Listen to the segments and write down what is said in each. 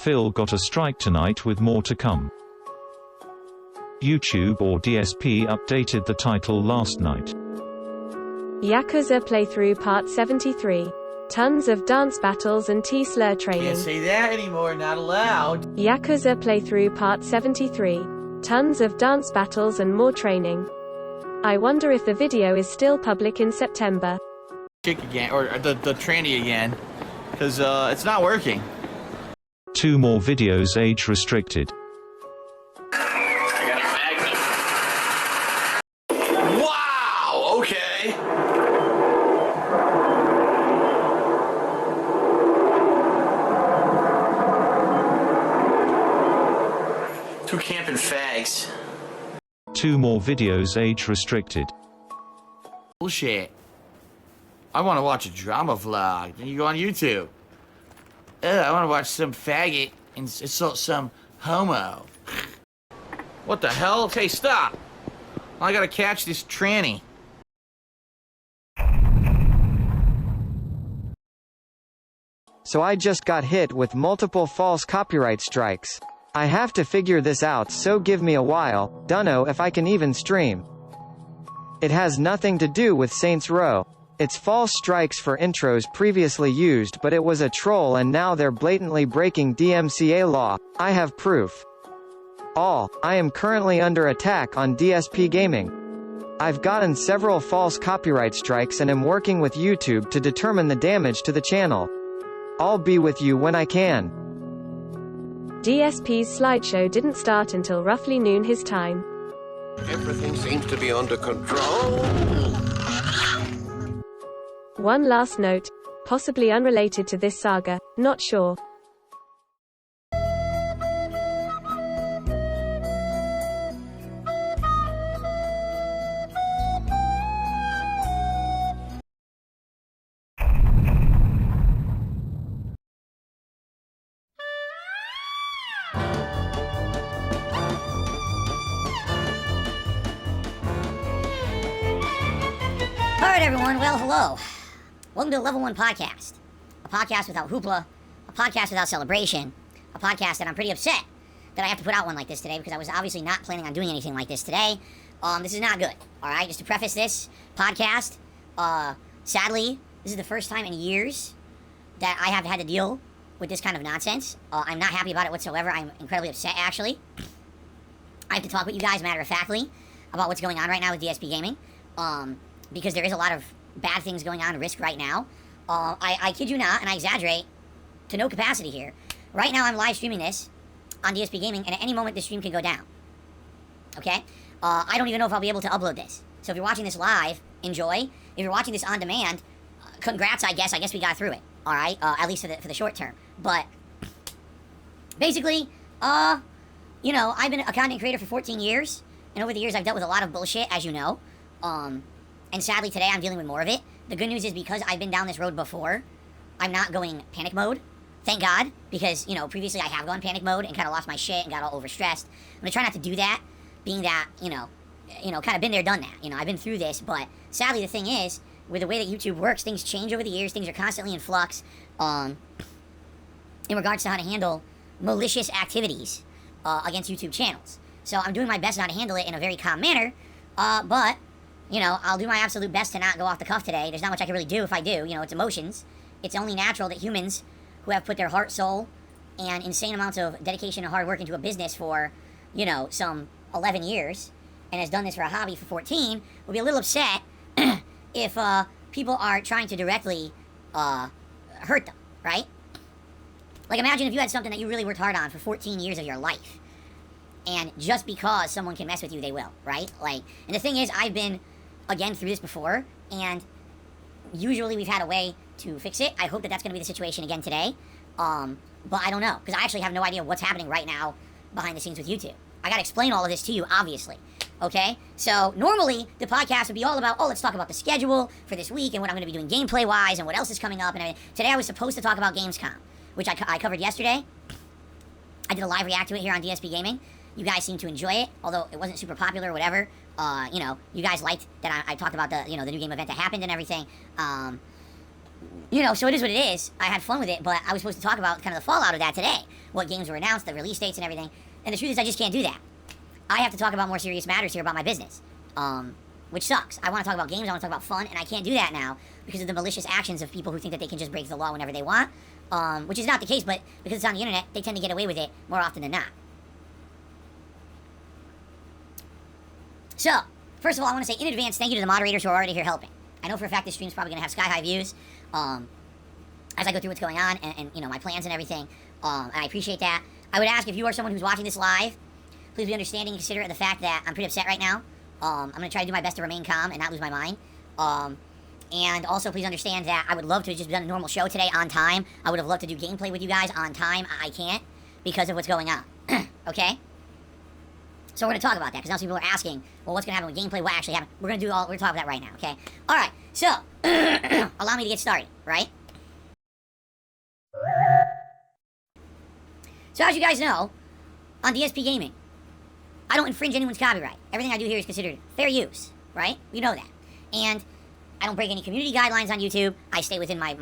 Phil got a strike tonight with more to come. YouTube or DSP updated the title last night. Yakuza Playthrough Part 73. Tons of dance battles and T-slur training. Can't say that anymore, not allowed. Yakuza Playthrough Part 73. Tons of dance battles and more training. I wonder if the video is still public in September. Chick again, or the tranny again, because it's not working. 2 more videos age restricted. I got a magnet. Wow, okay. Two camping fags. 2 more videos age restricted. Bullshit. I want to watch a drama vlog. Then you go on YouTube. I want to watch some faggot insult some homo. What the hell? Okay, stop. I gotta catch this tranny. So I just got hit with multiple false copyright strikes. I have to figure this out, so give me a while. Dunno if I can even stream. It has nothing to do with Saints Row. It's false strikes for intros previously used, but it was a troll and now they're blatantly breaking DMCA law. I have proof. I am currently under attack on DSP Gaming. I've gotten several false copyright strikes and am working with YouTube to determine the damage to the channel. I'll be with you when I can. DSP's slideshow didn't start until roughly noon his time. Everything seems to be under control. One last note, possibly unrelated to this saga, not sure. Alright everyone, well hello. Welcome to the Level 1 Podcast. A podcast without hoopla, a podcast without celebration, a podcast that I'm pretty upset that I have to put out one like this today because I was obviously not planning on doing anything like this today. This is not good, alright? Just to preface this podcast, sadly, this is the first time in years that I have had to deal with this kind of nonsense. I'm not happy about it whatsoever. I'm incredibly upset, actually. I have to talk with you guys matter-of-factly about what's going on right now with DSP Gaming, because there is a lot of bad things going on, risk right now. I kid you not, and I exaggerate to no capacity here. Right now I'm live streaming this on DSP Gaming, and at any moment the stream can go down. Okay? I don't even know if I'll be able to upload this. So if you're watching this live, enjoy. If you're watching this on demand, congrats, I guess. I guess we got through it. Alright? At least for the short term. But, basically, you know, I've been a content creator for 14 years, and over the years I've dealt with a lot of bullshit, as you know. And sadly today I'm dealing with more of it. The good news is because I've been down this road before, I'm not going panic mode. Thank God, because, you know, previously I have gone panic mode and kind of lost my shit and got all overstressed. I'm gonna try not to do that, being that, you know, kind of been there, done that. You know, I've been through this, but sadly the thing is, with the way that YouTube works, things change over the years, things are constantly in flux, in regards to how to handle malicious activities, against YouTube channels. So I'm doing my best now to handle it in a very calm manner, but, you know, I'll do my absolute best to not go off the cuff today. There's not much I can really do if I do. You know, it's emotions. It's only natural that humans who have put their heart, soul, and insane amounts of dedication and hard work into a business for, you know, some 11 years, and has done this for a hobby for 14, will be a little upset if people are trying to directly hurt them, right? Like, imagine if you had something that you really worked hard on for 14 years of your life, and just because someone can mess with you, they will, right? Like, and the thing is, I've been, again, through this before, and usually we've had a way to fix it. I hope that that's going to be the situation again today, but I don't know, because I actually have no idea what's happening right now behind the scenes with YouTube. I got to explain all of this to you, obviously, okay? So, normally, the podcast would be all about, oh, let's talk about the schedule for this week, and what I'm going to be doing gameplay-wise, and what else is coming up, and everything. Today I was supposed to talk about Gamescom, which I covered yesterday. I did a live react to it here on DSP Gaming. You guys seemed to enjoy it, although it wasn't super popular or whatever. You know, you guys liked that I talked about the, you know, the new game event that happened and everything. you know, so it is what it is. I had fun with it, but I was supposed to talk about kind of the fallout of that today. What games were announced, the release dates and everything. And the truth is I just can't do that. I have to talk about more serious matters here about my business. Which sucks. I want to talk about games, I want to talk about fun, and I can't do that now because of the malicious actions of people who think that they can just break the law whenever they want. Which is not the case, but because it's on the internet, they tend to get away with it more often than not. So, first of all, I want to say in advance, thank you to the moderators who are already here helping. I know for a fact this stream's probably going to have sky-high views as I go through what's going on and, you know, my plans and everything. And I appreciate that. I would ask if you are someone who's watching this live, please be understanding and considerate of the fact that I'm pretty upset right now. I'm going to try to do my best to remain calm and not lose my mind. And also, please understand that I would love to have just done a normal show today on time. I would have loved to do gameplay with you guys on time. I can't because of what's going on. Okay? So we're going to talk about that, because now some people are asking, well, what's going to happen with gameplay? What actually happened? We're going to talk about that right now, okay? Alright, so, allow me to get started, right? So as you guys know, on DSP Gaming, I don't infringe anyone's copyright. Everything I do here is considered fair use, right? You know that. And I don't break any community guidelines on YouTube. I stay within my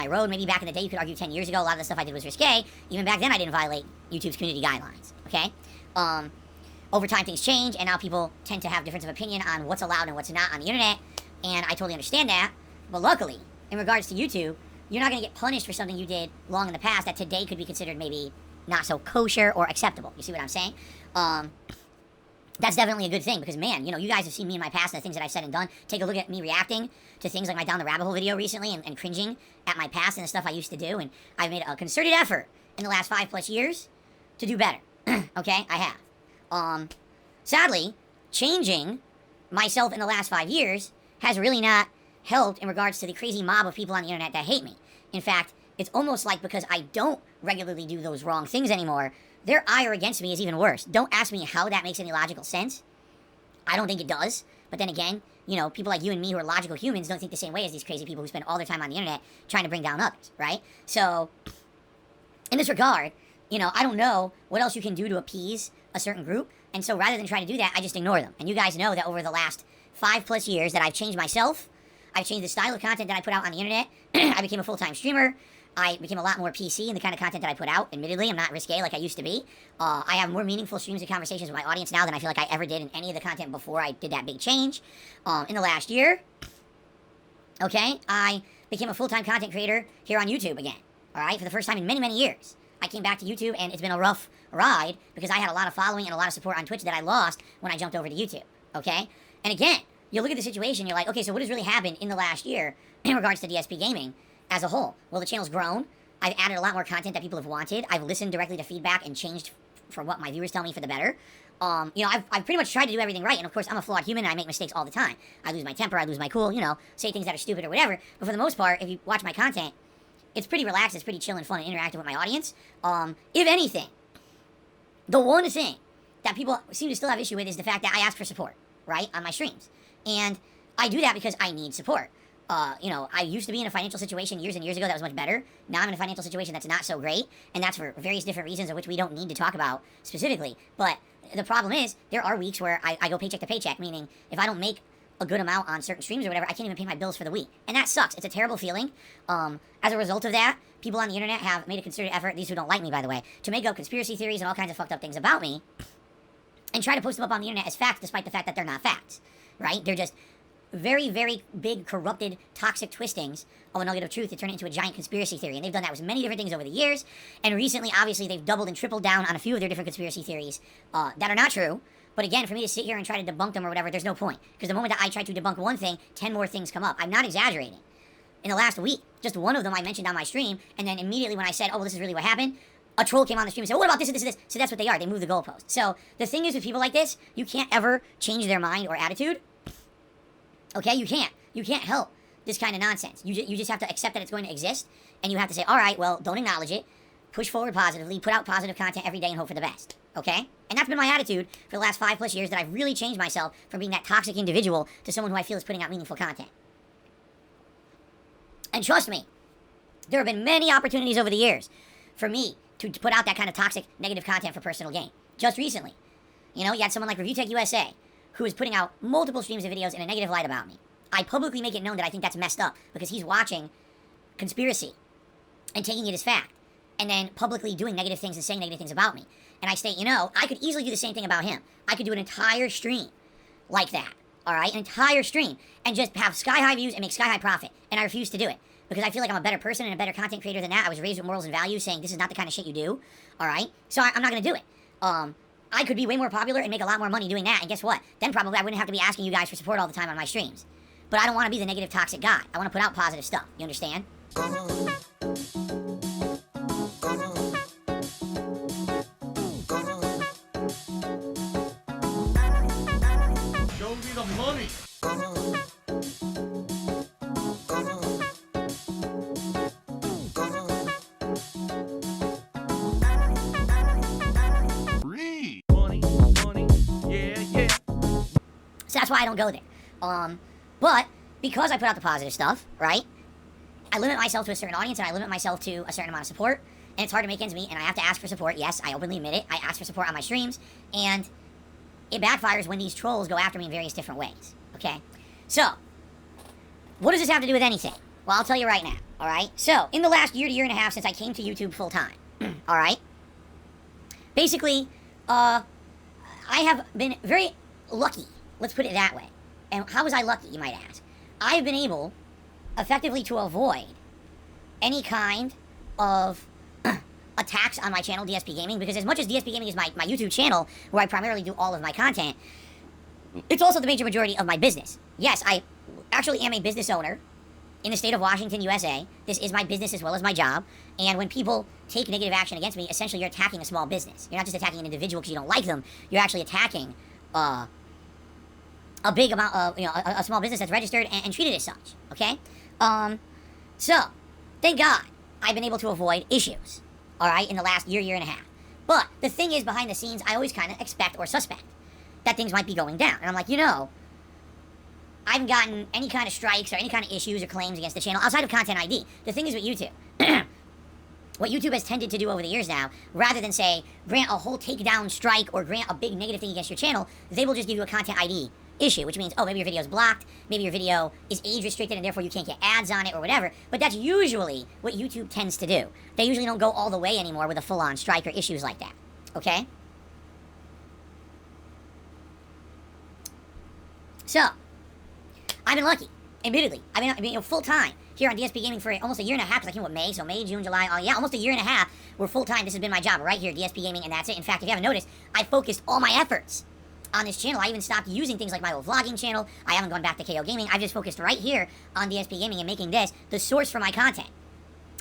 road. Maybe back in the day, you could argue 10 years ago, a lot of the stuff I did was risque. Even back then, I didn't violate YouTube's community guidelines, okay? Over time, things change, and now people tend to have difference of opinion on what's allowed and what's not on the internet, and I totally understand that. But luckily, in regards to YouTube, you're not going to get punished for something you did long in the past that today could be considered maybe not so kosher or acceptable. You see what I'm saying? That's definitely a good thing, because, man, you know, you guys have seen me in my past and the things that I've said and done. Take a look at me reacting to things like my Down the Rabbit Hole video recently and cringing at my past and the stuff I used to do, and I've made a concerted effort in the last 5+ years to do better. Okay? I have. Sadly, changing myself in the last 5 years has really not helped in regards to the crazy mob of people on the internet that hate me. In fact, it's almost like because I don't regularly do those wrong things anymore, their ire against me is even worse. Don't ask me how that makes any logical sense. I don't think it does. But then again, you know, people like you and me who are logical humans don't think the same way as these crazy people who spend all their time on the internet trying to bring down others, right? So, in this regard, you know, I don't know what else you can do to appease a certain group. And so rather than try to do that, I just ignore them. And you guys know that over the last 5+ years that I've changed myself. I've changed the style of content that I put out on the internet. I became a full-time streamer. I became a lot more PC in the kind of content that I put out. Admittedly, I'm not risque like I used to be. I have more meaningful streams and conversations with my audience now than I feel like I ever did in any of the content before I did that big change. In the last year, okay, I became a full-time content creator here on YouTube again. All right, for the first time in many, many years. I came back to YouTube, and it's been a rough ride because I had a lot of following and a lot of support on Twitch that I lost when I jumped over to YouTube, okay? And again, you look at the situation, you're like, okay, so what has really happened in the last year in regards to DSP Gaming as a whole? Well, the channel's grown. I've added a lot more content that people have wanted. I've listened directly to feedback and changed for what my viewers tell me for the better. You know, I've pretty much tried to do everything right, and of course, I'm a flawed human, and I make mistakes all the time. I lose my temper, I lose my cool, you know, say things that are stupid or whatever. But for the most part, if you watch my content, it's pretty relaxed, it's pretty chill and fun and interactive with my audience. If anything, the one thing that people seem to still have issue with is the fact that I ask for support, right, on my streams. And I do that because I need support. You know, I used to be in a financial situation years and years ago that was much better. Now I'm in a financial situation that's not so great, and that's for various different reasons of which we don't need to talk about specifically. But the problem is, there are weeks where I go paycheck to paycheck, meaning if I don't make a good amount on certain streams or whatever, I can't even pay my bills for the week. And that sucks. It's a terrible feeling. As a result of that, people on the internet have made a concerted effort, these who don't like me, by the way, to make up conspiracy theories and all kinds of fucked up things about me and try to post them up on the internet as facts, despite the fact that they're not facts, right? They're just very, very big, corrupted, toxic twistings of a nugget of truth to turn it into a giant conspiracy theory. And they've done that with many different things over the years. And recently, obviously, they've doubled and tripled down on a few of their different conspiracy theories that are not true. But again, for me to sit here and try to debunk them or whatever, there's no point. Because the moment that I try to debunk one thing, 10 more things come up. I'm not exaggerating. In the last week, just one of them I mentioned on my stream, and then immediately when I said, oh, well, this is really what happened, a troll came on the stream and said, what about this and this and this? So that's what they are. They move the goalpost. So the thing is with people like this, you can't ever change their mind or attitude. Okay? You can't. You can't help this kind of nonsense. You just have to accept that it's going to exist, and you have to say, all right, well, don't acknowledge it. Push forward positively. Put out positive content every day and hope for the best. Okay? And that's been my attitude for the last 5+ years, that I've really changed myself from being that toxic individual to someone who I feel is putting out meaningful content. And trust me, there have been many opportunities over the years for me to put out that kind of toxic, negative content for personal gain. Just recently, you know, you had someone like Review Tech USA who is putting out multiple streams of videos in a negative light about me. I publicly make it known that I think that's messed up because he's watching conspiracy and taking it as fact, and then publicly doing negative things and saying negative things about me. And I state, you know, I could easily do the same thing about him. I could do an entire stream like that, all right? An entire stream, and just have sky-high views and make sky-high profit. And I refuse to do it, because I feel like I'm a better person and a better content creator than that. I was raised with morals and values saying this is not the kind of shit you do, all right? So I'm not going to do it. I could be way more popular and make a lot more money doing that, and guess what? Then probably I wouldn't have to be asking you guys for support all the time on my streams. But I don't want to be the negative, toxic guy. I want to put out positive stuff. You understand? Show me the money. So that's why I don't go there. But because I put out the positive stuff, right? I limit myself to a certain audience, and I limit myself to a certain amount of support, and it's hard to make ends meet, and I have to ask for support. Yes, I openly admit it. I ask for support on my streams, and it backfires when these trolls go after me in various different ways, okay? So, what does this have to do with anything? Well, I'll tell you right now, all right? So, in the last year to year and a half since I came to YouTube full-time, all right? Basically, I have been very lucky, let's put it that way. And how was I lucky, you might ask? I've been able, effectively, to avoid any kind of attacks on my channel, DSP Gaming, because as much as DSP Gaming is my YouTube channel, where I primarily do all of my content, it's also the major majority of my business. Yes, I actually am a business owner in the state of Washington, USA. This is my business as well as my job, and when people take negative action against me, essentially you're attacking a small business. You're not just attacking an individual because you don't like them, you're actually attacking a big amount of, a small business that's registered and treated as such, okay? So, thank God, I've been able to avoid issues, all right, in the last year and a half. But the thing is, behind the scenes, I always kind of expect or suspect that things might be going down. And I'm like, I haven't gotten any kind of strikes or any kind of issues or claims against the channel outside of Content ID. The thing is with YouTube, what YouTube has tended to do over the years now, rather than say, grant a whole takedown strike or grant a big negative thing against your channel, they will just give you a Content ID issue, which means, oh, maybe your video is blocked, maybe your video is age restricted and therefore you can't get ads on it or whatever, but that's usually what YouTube tends to do. They usually don't go all the way anymore with a full-on strike or issues like that, okay? So, I've been lucky, admittedly. I've been full-time here on DSP Gaming for almost a year and a half, because I came with May, so May, June, July, almost a year and a half, we're full-time. This has been my job right here, DSP Gaming, and that's it. In fact, if you haven't noticed, I focused all my efforts on this channel. I even stopped using things like my old vlogging channel. I haven't gone back to KO Gaming. I've just focused right here on DSP Gaming and making this the source for my content.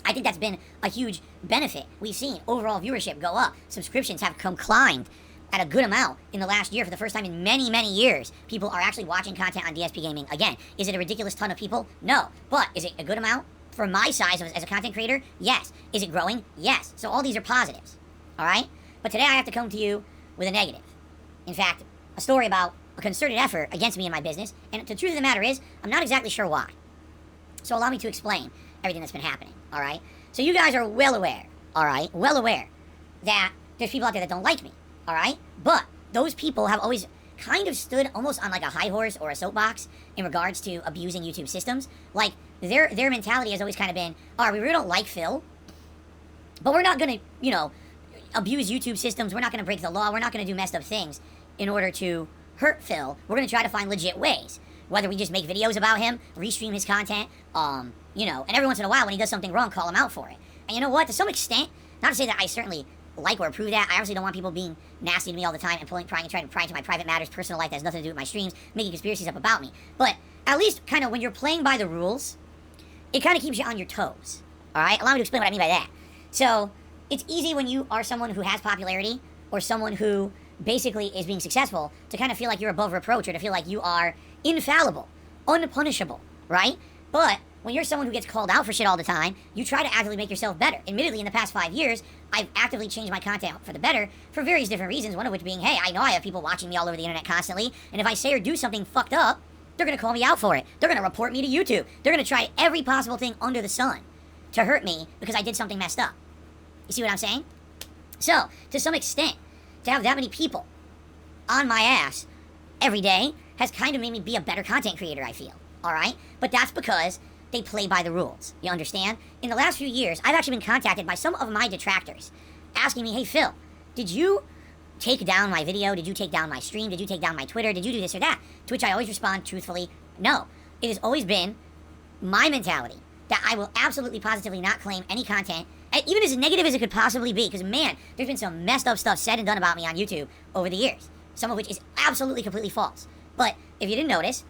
I think that's been a huge benefit. We've seen overall viewership go up. Subscriptions have climbed at a good amount in the last year. For the first time in many, many years, people are actually watching content on DSP Gaming again. Is it a ridiculous ton of people? No. But is it a good amount? For my size as a content creator? Yes. Is it growing? Yes. So all these are positives. All right? But today I have to come to you with a negative. In fact, a story about a concerted effort against me in my business, and the truth of the matter is, I'm not exactly sure why. So allow me to explain everything that's been happening, all right? So you guys are well aware, all right, well aware that there's people out there that don't like me, all right? But those people have always kind of stood almost on like a high horse or a soapbox in regards to abusing YouTube systems. Like, their mentality has always kind of been, all right, we really don't like Phil, but we're not going to, abuse YouTube systems. We're not going to break the law. We're not going to do messed up things in order to hurt Phil. We're going to try to find legit ways. Whether we just make videos about him, restream his content, and every once in a while when he does something wrong, call him out for it. And you know what? To some extent, not to say that I certainly like or approve that. I obviously don't want people being nasty to me all the time and trying to pry into my private matters, personal life that has nothing to do with my streams, making conspiracies up about me. But at least kind of when you're playing by the rules, it kind of keeps you on your toes. All right? Allow me to explain what I mean by that. So, it's easy when you are someone who has popularity or someone who basically is being successful to kind of feel like you're above reproach or to feel like you are infallible, unpunishable, right? But when you're someone who gets called out for shit all the time, you try to actively make yourself better. Admittedly, in the past 5 years, I've actively changed my content for the better for various different reasons, one of which being, hey, I know I have people watching me all over the internet constantly, and if I say or do something fucked up, they're going to call me out for it. They're going to report me to YouTube. They're going to try every possible thing under the sun to hurt me because I did something messed up. You see what I'm saying? So, to some extent, to have that many people on my ass every day has kind of made me be a better content creator, I feel. Alright? But that's because they play by the rules. You understand? In the last few years, I've actually been contacted by some of my detractors asking me, hey, Phil, did you take down my video? Did you take down my stream? Did you take down my Twitter? Did you do this or that? To which I always respond truthfully, no. It has always been my mentality that I will absolutely positively not claim any content, even as negative as it could possibly be, because man, there's been some messed up stuff said and done about me on YouTube over the years, some of which is absolutely completely false. But if you didn't notice,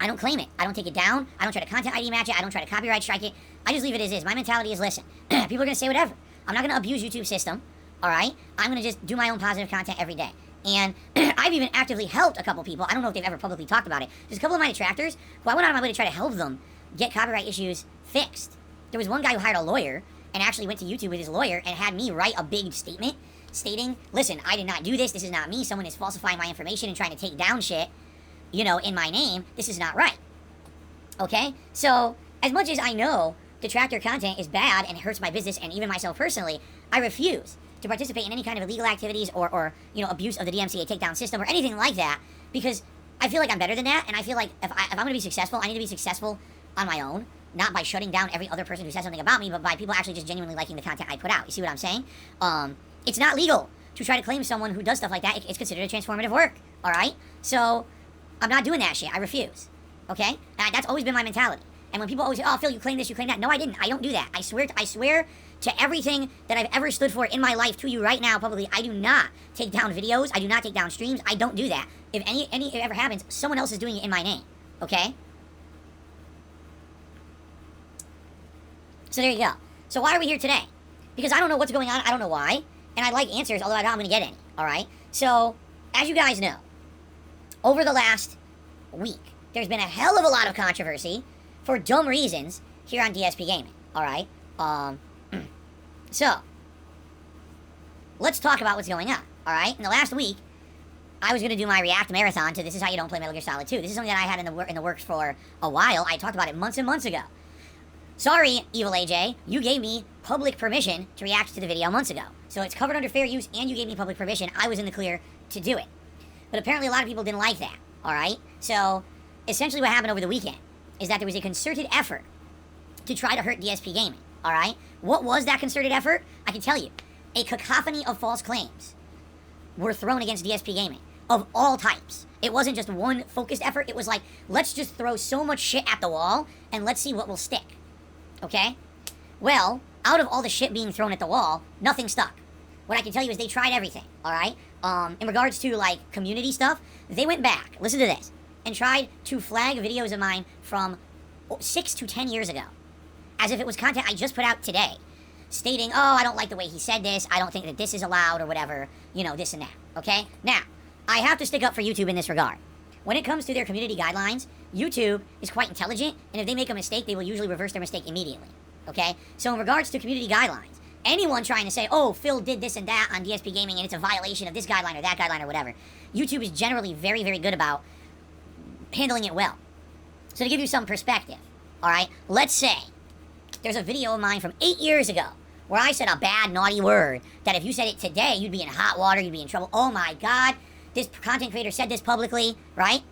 I don't claim it. I don't take it down. I don't try to content ID match it. I don't try to copyright strike it. I just leave it as is. My mentality is, listen, people are going to say whatever. I'm not going to abuse YouTube's system, all right? I'm going to just do my own positive content every day. And I've even actively helped a couple people. I don't know if they've ever publicly talked about it. There's a couple of my detractors who I went out of my way to try to help them get copyright issues fixed. There was one guy who hired a lawyer and actually went to YouTube with his lawyer and had me write a big statement stating, listen, I did not do this. This is not me. Someone is falsifying my information and trying to take down shit, you know, in my name. This is not right. Okay? So, as much as I know detractor content is bad and it hurts my business and even myself personally, I refuse to participate in any kind of illegal activities or you know, abuse of the DMCA takedown system or anything like that, because I feel like I'm better than that, and I feel like if I'm going to be successful, I need to be successful on my own, not by shutting down every other person who says something about me, but by people actually just genuinely liking the content I put out. You see what I'm saying? It's not legal to try to claim someone who does stuff like that. It's considered a transformative work, all right? So I'm not doing that shit. I refuse, okay? And that's always been my mentality. And when people always say, oh, Phil, you claim this, you claim that. No, I didn't. I don't do that. I swear to everything that I've ever stood for in my life to you right now publicly, I do not take down videos. I do not take down streams. I don't do that. If it ever happens, someone else is doing it in my name, okay? So there you go. So why are we here today? Because I don't know what's going on. I don't know why. And I'd like answers, although I don't know I'm going to get any, all right? So, as you guys know, over the last week, there's been a hell of a lot of controversy for dumb reasons here on DSP Gaming, all right? So, let's talk about what's going on, all right? In the last week, I was going to do my React Marathon to This Is How You Don't Play Metal Gear Solid 2. This is something that I had in the works for a while. I talked about it months and months ago. Sorry, Evil AJ, you gave me public permission to react to the video months ago. So it's covered under fair use, and you gave me public permission. I was in the clear to do it. But apparently a lot of people didn't like that, all right? So, essentially what happened over the weekend is that there was a concerted effort to try to hurt DSP Gaming, all right? What was that concerted effort? I can tell you. A cacophony of false claims were thrown against DSP Gaming of all types. It wasn't just one focused effort. It was like, let's just throw so much shit at the wall, and let's see what will stick. Okay? Well, out of all the shit being thrown at the wall, nothing stuck. What I can tell you is they tried everything, alright? In regards to, like, community stuff, they went back, listen to this, and tried to flag videos of mine from 6 to 10 years ago. As if it was content I just put out today. Stating, oh, I don't like the way he said this, I don't think that this is allowed, or whatever, you know, this and that, okay? Now, I have to stick up for YouTube in this regard. When it comes to their community guidelines, YouTube is quite intelligent, and if they make a mistake, they will usually reverse their mistake immediately, okay? So in regards to community guidelines, anyone trying to say, oh, Phil did this and that on DSP Gaming, and it's a violation of this guideline or that guideline or whatever, YouTube is generally very, very good about handling it well. So to give you some perspective, all right, let's say there's a video of mine from 8 years ago where I said a bad, naughty word that if you said it today, you'd be in hot water, you'd be in trouble. Oh my God, this content creator said this publicly, right?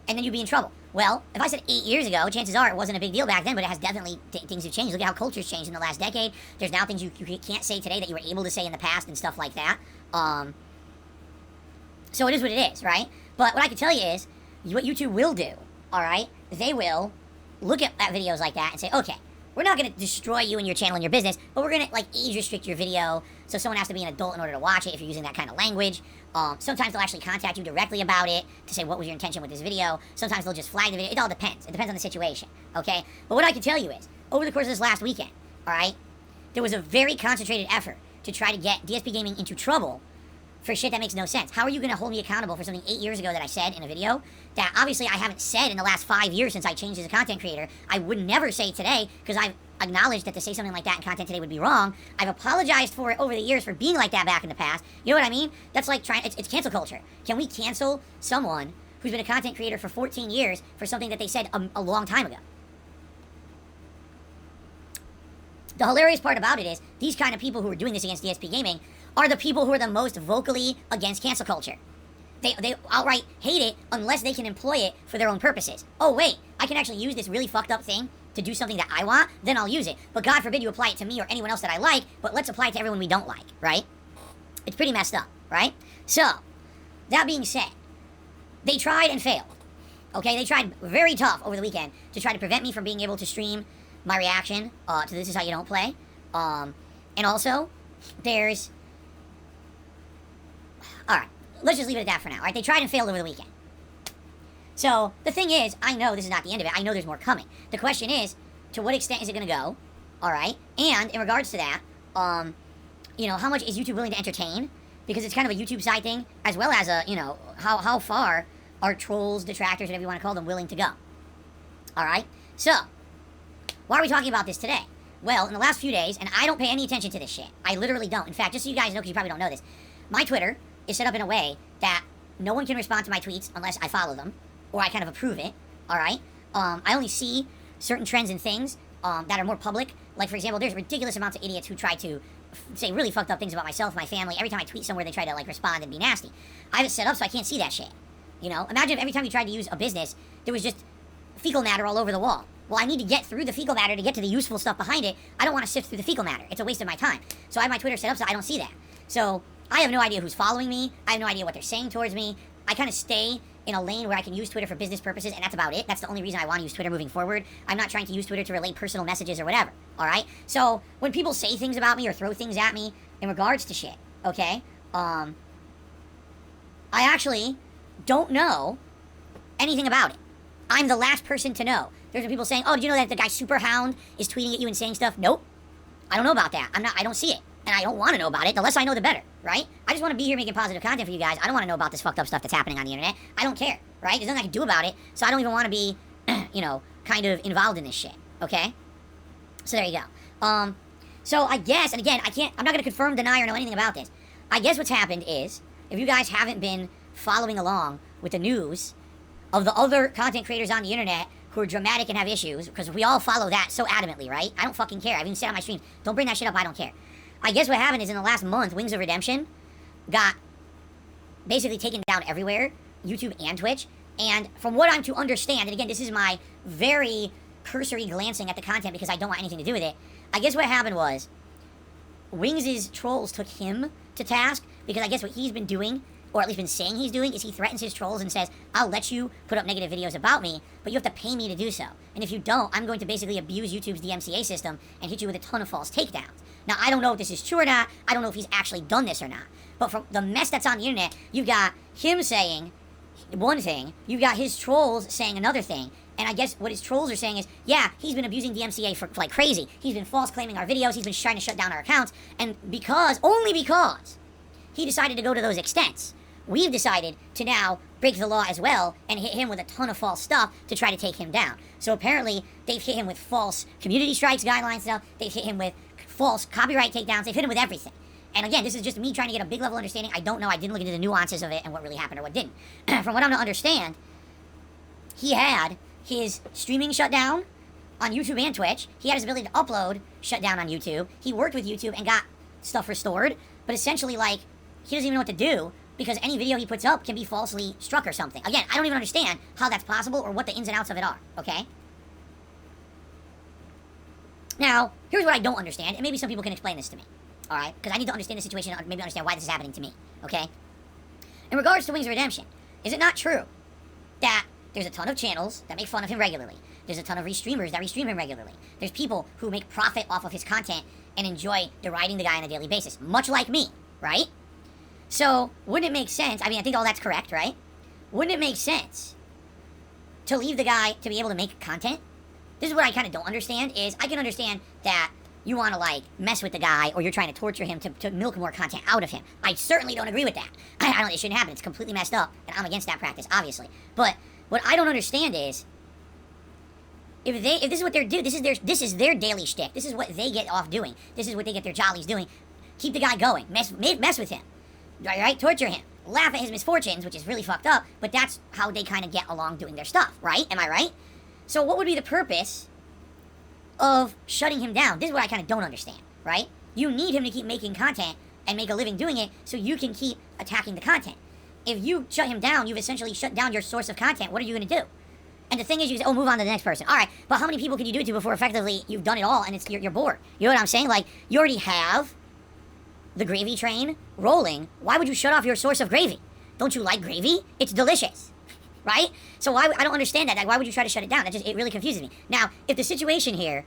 And then you'd be in trouble. Well, if I said 8 years ago, chances are it wasn't a big deal back then, but it has definitely, things have changed. Look at how culture's changed in the last decade. There's now things you can't say today that you were able to say in the past and stuff like that. So it is what it is, right? But what I can tell you is, what YouTube will do, all right? They will look at videos like that and say, okay, we're not going to destroy you and your channel and your business, but we're going to, like, age restrict your video, so someone has to be an adult in order to watch it if you're using that kind of language. Sometimes they'll actually contact you directly about it to say, what was your intention with this video? Sometimes they'll just flag the video. It all depends. It depends on the situation, okay? But what I can tell you is, over the course of this last weekend, all right, there was a very concentrated effort to try to get DSP Gaming into trouble for shit that makes no sense. How are you going to hold me accountable for something 8 years ago that I said in a video that obviously I haven't said in the last 5 years since I changed as a content creator? I would never say today because I've acknowledged that to say something like that in content today would be wrong. I've apologized for it over the years for being like that back in the past. You know what I mean? That's like it's cancel culture. Can we cancel someone who's been a content creator for 14 years for something that they said a long time ago? The hilarious part about it is these kind of people who are doing this against DSP Gaming are the people who are the most vocally against cancel culture. They outright hate it unless they can employ it for their own purposes. Oh, wait, I can actually use this really fucked up thing to do something that I want, then I'll use it. But God forbid you apply it to me or anyone else that I like, but let's apply it to everyone we don't like, right? It's pretty messed up, right? So, that being said, they tried and failed. Okay, they tried very tough over the weekend to try to prevent me from being able to stream my reaction to This Is How You Don't Play. And also, there's... Alright, let's just leave it at that for now, alright? They tried and failed over the weekend. So, the thing is, I know this is not the end of it. I know there's more coming. The question is, to what extent is it going to go? Alright? And, in regards to that, you know, how much is YouTube willing to entertain? Because it's kind of a YouTube side thing, as well as a, you know, how far are trolls, detractors, whatever you want to call them, willing to go? Alright? So, why are we talking about this today? Well, in the last few days, and I don't pay any attention to this shit. I literally don't. In fact, just so you guys know, because you probably don't know this, my Twitter is set up in a way that no one can respond to my tweets unless I follow them, or I kind of approve it, alright? I only see certain trends and things that are more public. Like, for example, there's ridiculous amounts of idiots who try to say really fucked up things about myself, my family. Every time I tweet somewhere, they try to, like, respond and be nasty. I have it set up so I can't see that shit. You know? Imagine if every time you tried to use a business, there was just fecal matter all over the wall. Well, I need to get through the fecal matter to get to the useful stuff behind it. I don't want to sift through the fecal matter. It's a waste of my time. So I have my Twitter set up so I don't see that. So I have no idea who's following me. I have no idea what they're saying towards me. I kind of stay in a lane where I can use Twitter for business purposes, and that's about it. That's the only reason I want to use Twitter moving forward. I'm not trying to use Twitter to relay personal messages or whatever, alright? So, when people say things about me or throw things at me in regards to shit, okay, I actually don't know anything about it. I'm the last person to know. There's been people saying, oh, did you know that the guy Superhound is tweeting at you and saying stuff? Nope. I don't know about that. I don't see it. And I don't want to know about it. The less I know, the better, right? I just want to be here making positive content for you guys. I don't want to know about this fucked up stuff that's happening on the internet. I don't care, right? There's nothing I can do about it, so I don't even want to be, you know, kind of involved in this shit, okay? So there you go. So I guess, and again, I'm not going to confirm, deny, or know anything about this. I guess what's happened is, if you guys haven't been following along with the news of the other content creators on the internet who are dramatic and have issues, because we all follow that so adamantly, right? I don't fucking care. I've even said on my stream, don't bring that shit up, I don't care. I guess what happened is in the last month, Wings of Redemption got basically taken down everywhere, YouTube and Twitch. And from what I'm to understand, and again, this is my very cursory glancing at the content because I don't want anything to do with it. I guess what happened was Wings' trolls took him to task because I guess what he's been doing, or at least been saying he's doing, is he threatens his trolls and says, I'll let you put up negative videos about me, but you have to pay me to do so. And if you don't, I'm going to basically abuse YouTube's DMCA system and hit you with a ton of false takedowns. Now, I don't know if this is true or not. I don't know if he's actually done this or not. But from the mess that's on the internet, you've got him saying one thing, you've got his trolls saying another thing. And I guess what his trolls are saying is, yeah, he's been abusing DMCA for like crazy. He's been false claiming our videos. He's been trying to shut down our accounts. And only because he decided to go to those extents, we've decided to now break the law as well and hit him with a ton of false stuff to try to take him down. So apparently, they've hit him with false community strikes guidelines stuff. They've hit him with false copyright takedowns. They've hit him with everything. And again, this is just me trying to get a big level understanding. I don't know. I didn't look into the nuances of it and what really happened or what didn't. From what I'm to understand, he had his streaming shut down on YouTube and Twitch. He had his ability to upload shut down on YouTube. He worked with YouTube and got stuff restored. But essentially, like, he doesn't even know what to do because any video he puts up can be falsely struck or something. Again, I don't even understand how that's possible or what the ins and outs of it are, okay? Now, here's what I don't understand, and maybe some people can explain this to me, alright? Because I need to understand the situation and maybe understand why this is happening to me, okay? In regards to Wings of Redemption, is it not true that there's a ton of channels that make fun of him regularly? There's a ton of restreamers that restream him regularly. There's people who make profit off of his content and enjoy deriding the guy on a daily basis, much like me, right? So, wouldn't it make sense, I mean, I think all that's correct, right? Wouldn't it make sense to leave the guy to be able to make content? This is what I kind of don't understand, is I can understand that you want to, like, mess with the guy or you're trying to torture him to milk more content out of him. I certainly don't agree with that. I don't, it shouldn't happen. It's completely messed up, and I'm against that practice, obviously. But what I don't understand is, if this is what they're doing, this is their daily shtick. This is what they get off doing. This is what they get their jollies doing. Keep the guy going. Mess with him. Right? Torture him. Laugh at his misfortunes, which is really fucked up, but that's how they kind of get along doing their stuff, right? Am I right? So what would be the purpose of shutting him down? This is what I kind of don't understand, right? You need him to keep making content and make a living doing it so you can keep attacking the content. If you shut him down, you've essentially shut down your source of content. What are you going to do? And the thing is, you say, oh, move on to the next person. All right, but how many people can you do it to before effectively you've done it all and you're bored? You know what I'm saying? Like, you already have the gravy train rolling. Why would you shut off your source of gravy? Don't you like gravy? It's delicious, right? So I don't understand that. Like, why would you try to shut it down? It really confuses me. Now, if the situation here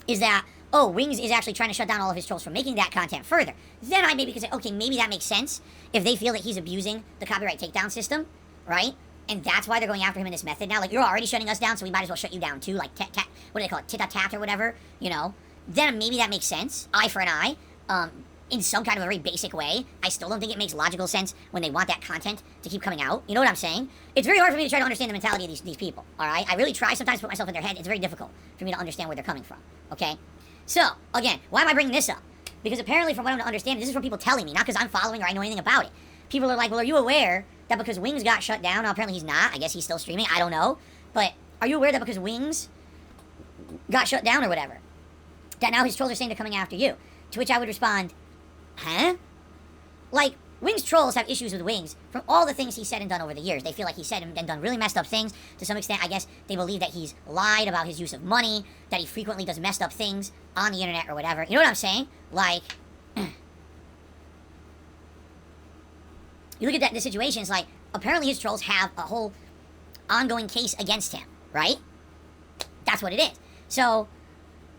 is that, oh, Wings is actually trying to shut down all of his trolls from making that content further, then I maybe could say, okay, maybe that makes sense if they feel that he's abusing the copyright takedown system, right? And that's why they're going after him in this method now. Like, you're already shutting us down, so we might as well shut you down too. Like, what do they call it? Tit-a-tat or whatever, you know? Then maybe that makes sense. Eye for an eye. In some kind of a very basic way. I still don't think it makes logical sense when they want that content to keep coming out. You know what I'm saying? It's very hard for me to try to understand the mentality of these people, alright? I really try sometimes to put myself in their head. It's very difficult for me to understand where they're coming from, okay? So, again, why am I bringing this up? Because apparently, from what I'm to understand, this is from people telling me, not because I'm following or I know anything about it. People are like, well, are you aware that because Wings got shut down, now apparently he's not, I guess he's still streaming, I don't know, but are you aware that because Wings got shut down or whatever, that now his trolls are saying they're coming after you? To which I would respond, huh? Like, Wings trolls have issues with Wings from all the things he said and done over the years. They feel like he said and done really messed up things. To some extent, I guess they believe that he's lied about his use of money, that he frequently does messed up things on the internet or whatever. You know what I'm saying? Like, you look at the situation, it's like, apparently his trolls have a whole ongoing case against him, right? That's what it is. So,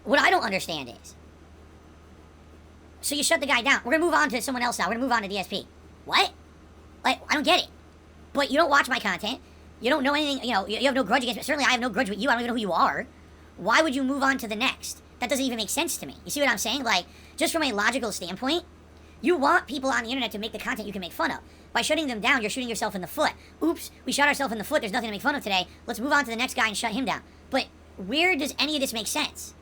what I don't understand is, so you shut the guy down. We're gonna move on to someone else now. We're gonna move on to DSP. What? Like, I don't get it. But you don't watch my content. You don't know anything, you know, you have no grudge against me. Certainly I have no grudge with you. I don't even know who you are. Why would you move on to the next? That doesn't even make sense to me. You see what I'm saying? Like, just from a logical standpoint, you want people on the internet to make the content you can make fun of. By shutting them down, you're shooting yourself in the foot. Oops, we shot ourselves in the foot. There's nothing to make fun of today. Let's move on to the next guy and shut him down. But where does any of this make sense?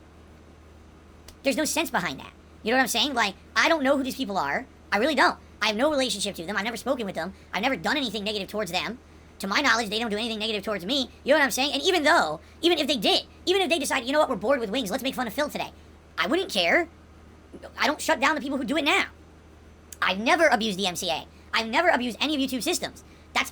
There's no sense behind that. You know what I'm saying? Like, I don't know who these people are. I really don't. I have no relationship to them. I've never spoken with them. I've never done anything negative towards them. To my knowledge, they don't do anything negative towards me. You know what I'm saying? And even if they did, even if they decide, you know what, we're bored with Wings, let's make fun of Phil today, I wouldn't care. I don't shut down the people who do it now. I've never abused the MCA. I've never abused any of YouTube systems.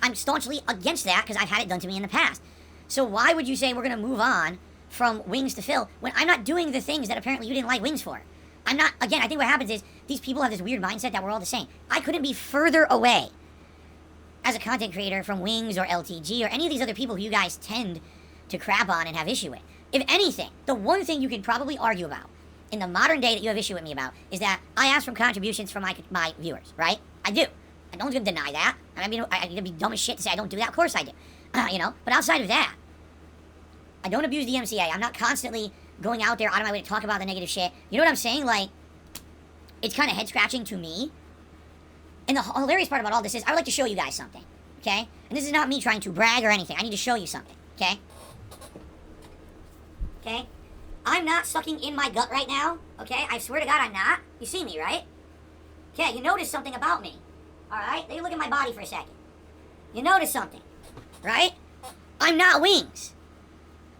I'm staunchly against that because I've had it done to me in the past. So why would you say we're going to move on from Wings to Phil when I'm not doing the things that apparently you didn't like Wings for? I'm not, again, I think what happens is these people have this weird mindset that we're all the same. I couldn't be further away as a content creator from Wings or LTG or any of these other people who you guys tend to crap on and have issue with. If anything, the one thing you can probably argue about in the modern day that you have issue with me about is that I ask for contributions from my viewers, right? I do. I don't gonna deny that. I mean, I'm gonna be dumb as shit to say I don't do that. Of course I do. You know? But outside of that, I don't abuse the MCA. I'm not constantly going out there out of my way to talk about the negative shit. You know what I'm saying? Like, it's kind of head-scratching to me. And the hilarious part about all this is I would like to show you guys something, okay? And this is not me trying to brag or anything. I need to show you something, okay? Okay? I'm not sucking in my gut right now, okay? I swear to God I'm not. You see me, right? Okay, you notice something about me, all right? Take a look at my body for a second. You notice something, right? I'm not Wings.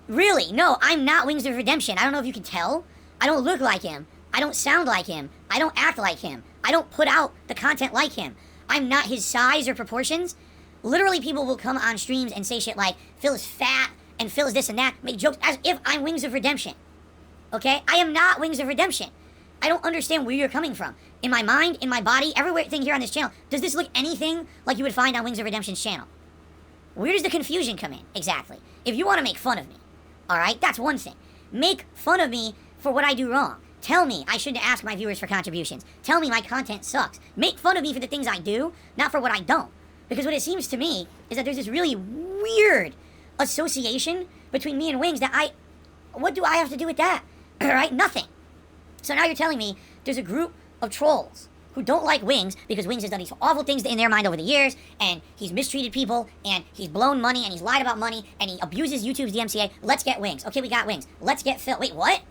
Really, no, I'm not Wings of Redemption. I don't know if you can tell. I don't look like him. I don't sound like him. I don't act like him. I don't put out the content like him. I'm not his size or proportions. Literally, people will come on streams and say shit like, Phil is fat, and Phil is this and that, make jokes as if I'm Wings of Redemption. Okay? I am not Wings of Redemption. I don't understand where you're coming from. In my mind, in my body, everything here on this channel, does this look anything like you would find on Wings of Redemption's channel? Where does the confusion come in, exactly? If you want to make fun of me, alright, that's one thing. Make fun of me for what I do wrong. Tell me I shouldn't ask my viewers for contributions. Tell me my content sucks. Make fun of me for the things I do, not for what I don't. Because what it seems to me is that there's this really weird association between me and Wings that what do I have to do with that? Alright, nothing. So now you're telling me there's a group of trolls who don't like Wings because Wings has done these awful things in their mind over the years, and he's mistreated people, and he's blown money, and he's lied about money, and he abuses YouTube's DMCA. Let's get Wings. Okay, we got Wings. Let's get Phil. Wait, what?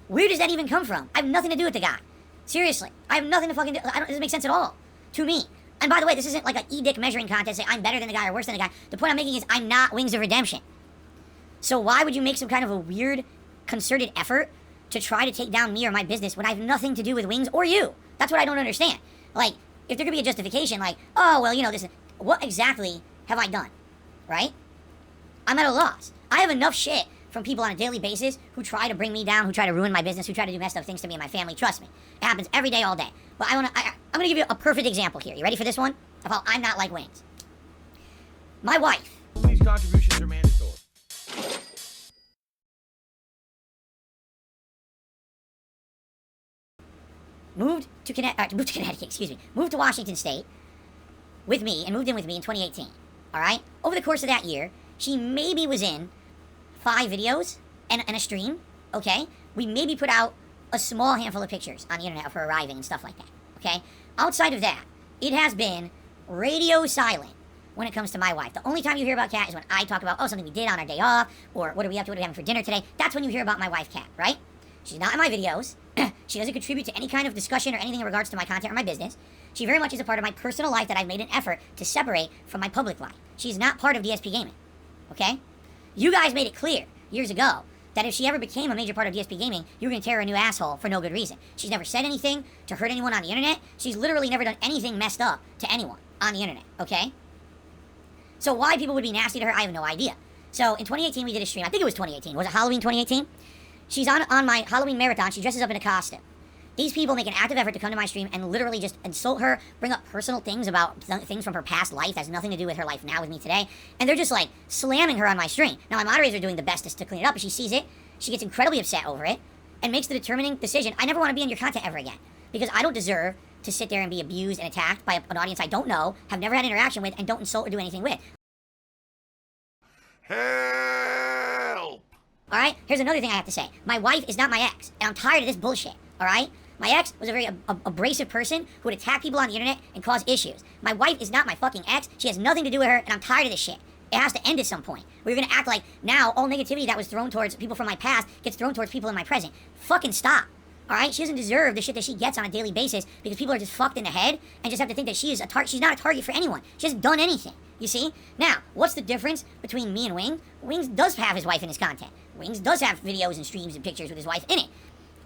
Where does that even come from? I have nothing to do with the guy. Seriously. I have nothing to fucking do. It doesn't make sense at all. To me. And by the way, this isn't like an edict measuring contest, say I'm better than the guy or worse than the guy. The point I'm making is I'm not Wings of Redemption. So why would you make some kind of a weird, concerted effort to try to take down me or my business when I have nothing to do with Wings or you? That's what I don't understand. Like, if there could be a justification, like, oh, well, you know, this, what exactly have I done? Right? I'm at a loss. I have enough shit from people on a daily basis who try to bring me down, who try to ruin my business, who try to do messed up things to me and my family. Trust me. It happens every day, all day. But I'm gonna give you a perfect example here. You ready for this one? Of how I'm not like Wings. My wife. These contributions are mandatory. Moved to Connecticut, moved to Washington State with me and moved in with me in 2018. All right? Over the course of that year, she maybe was in 5 videos and a stream, okay? We maybe put out a small handful of pictures on the internet of her arriving and stuff like that, okay? Outside of that, it has been radio silent when it comes to my wife. The only time you hear about Kat is when I talk about, oh, something we did on our day off, or what are we up to, what are we having for dinner today? That's when you hear about my wife, Kat, right? She's not in my videos. She doesn't contribute to any kind of discussion or anything in regards to my content or my business. She very much is a part of my personal life that I've made an effort to separate from my public life. She's not part of DSP Gaming, okay? You guys made it clear years ago that if she ever became a major part of DSP Gaming, you were going to tear her a new asshole for no good reason. She's never said anything to hurt anyone on the internet. She's literally never done anything messed up to anyone on the internet, okay? So why people would be nasty to her, I have no idea. So in 2018, we did a stream. I think it was 2018. Was it Halloween 2018? She's on my Halloween marathon. She dresses up in a costume. These people make an active effort to come to my stream and literally just insult her, bring up personal things about things from her past life that has nothing to do with her life now with me today. And they're just like slamming her on my stream. Now, my moderators are doing the bestest to clean it up, but she sees it. She gets incredibly upset over it and makes the determining decision. I never want to be in your content ever again because I don't deserve to sit there and be abused and attacked by an audience I don't know, have never had interaction with, and don't insult or do anything with. Help! All right? Here's another thing I have to say. My wife is not my ex, and I'm tired of this bullshit. All right? My ex was a very abrasive person who would attack people on the internet and cause issues. My wife is not my fucking ex. She has nothing to do with her, and I'm tired of this shit. It has to end at some point. We're gonna act like now all negativity that was thrown towards people from my past gets thrown towards people in my present. Fucking stop. All right? She doesn't deserve the shit that she gets on a daily basis because people are just fucked in the head and just have to think that she is she's not a target for anyone. She hasn't done anything. You see? Now, what's the difference between me and Wings? Wings does have his wife in his content. Wings does have videos and streams and pictures with his wife in it.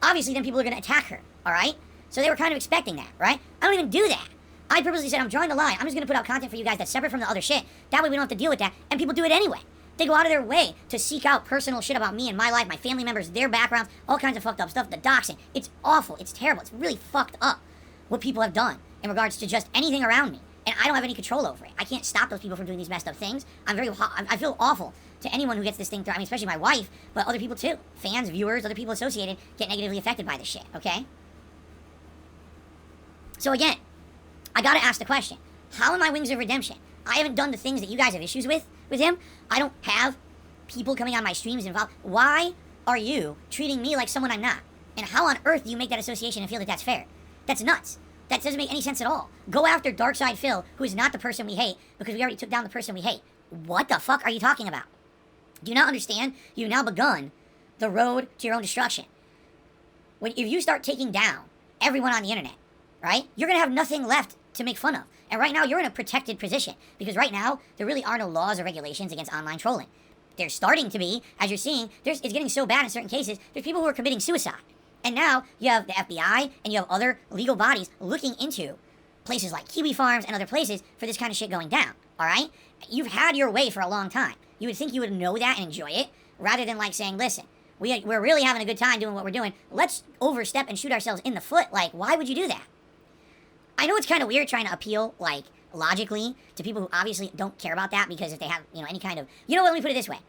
Obviously, then people are going to attack her, all right? So they were kind of expecting that, right? I don't even do that. I purposely said, I'm drawing the line. I'm just going to put out content for you guys that's separate from the other shit. That way we don't have to deal with that. And people do it anyway. They go out of their way to seek out personal shit about me and my life, my family members, their backgrounds, all kinds of fucked up stuff, the doxing. It's awful. It's terrible. It's really fucked up what people have done in regards to just anything around me. And I don't have any control over it. I can't stop those people from doing these messed up things. I feel awful to anyone who gets this thing through. I mean, especially my wife, but other people too. Fans, viewers, other people associated get negatively affected by this shit, okay? So again, I gotta ask the question. How am I Wings of Redemption? I haven't done the things that you guys have issues with him. I don't have people coming on my streams involved. Why are you treating me like someone I'm not? And how on earth do you make that association and feel that that's fair? That's nuts. That doesn't make any sense at all. Go after Darkside Phil, who is not the person we hate, because we already took down the person we hate. What the fuck are you talking about? Do you not understand? You've now begun the road to your own destruction. If you start taking down everyone on the internet, right, you're going to have nothing left to make fun of. And right now, you're in a protected position. Because right now, there really are no laws or regulations against online trolling. There's starting to be, as you're seeing, it's getting so bad in certain cases, there's people who are committing suicide. And now, you have the FBI and you have other legal bodies looking into places like Kiwi Farms and other places for this kind of shit going down, all right? You've had your way for a long time. You would think you would know that and enjoy it, rather than like saying, listen, we're really having a good time doing what we're doing. Let's overstep and shoot ourselves in the foot. Like, why would you do that? I know it's kind of weird trying to appeal, like, logically to people who obviously don't care about that because if they have, any kind of... You know what, let me put it this way.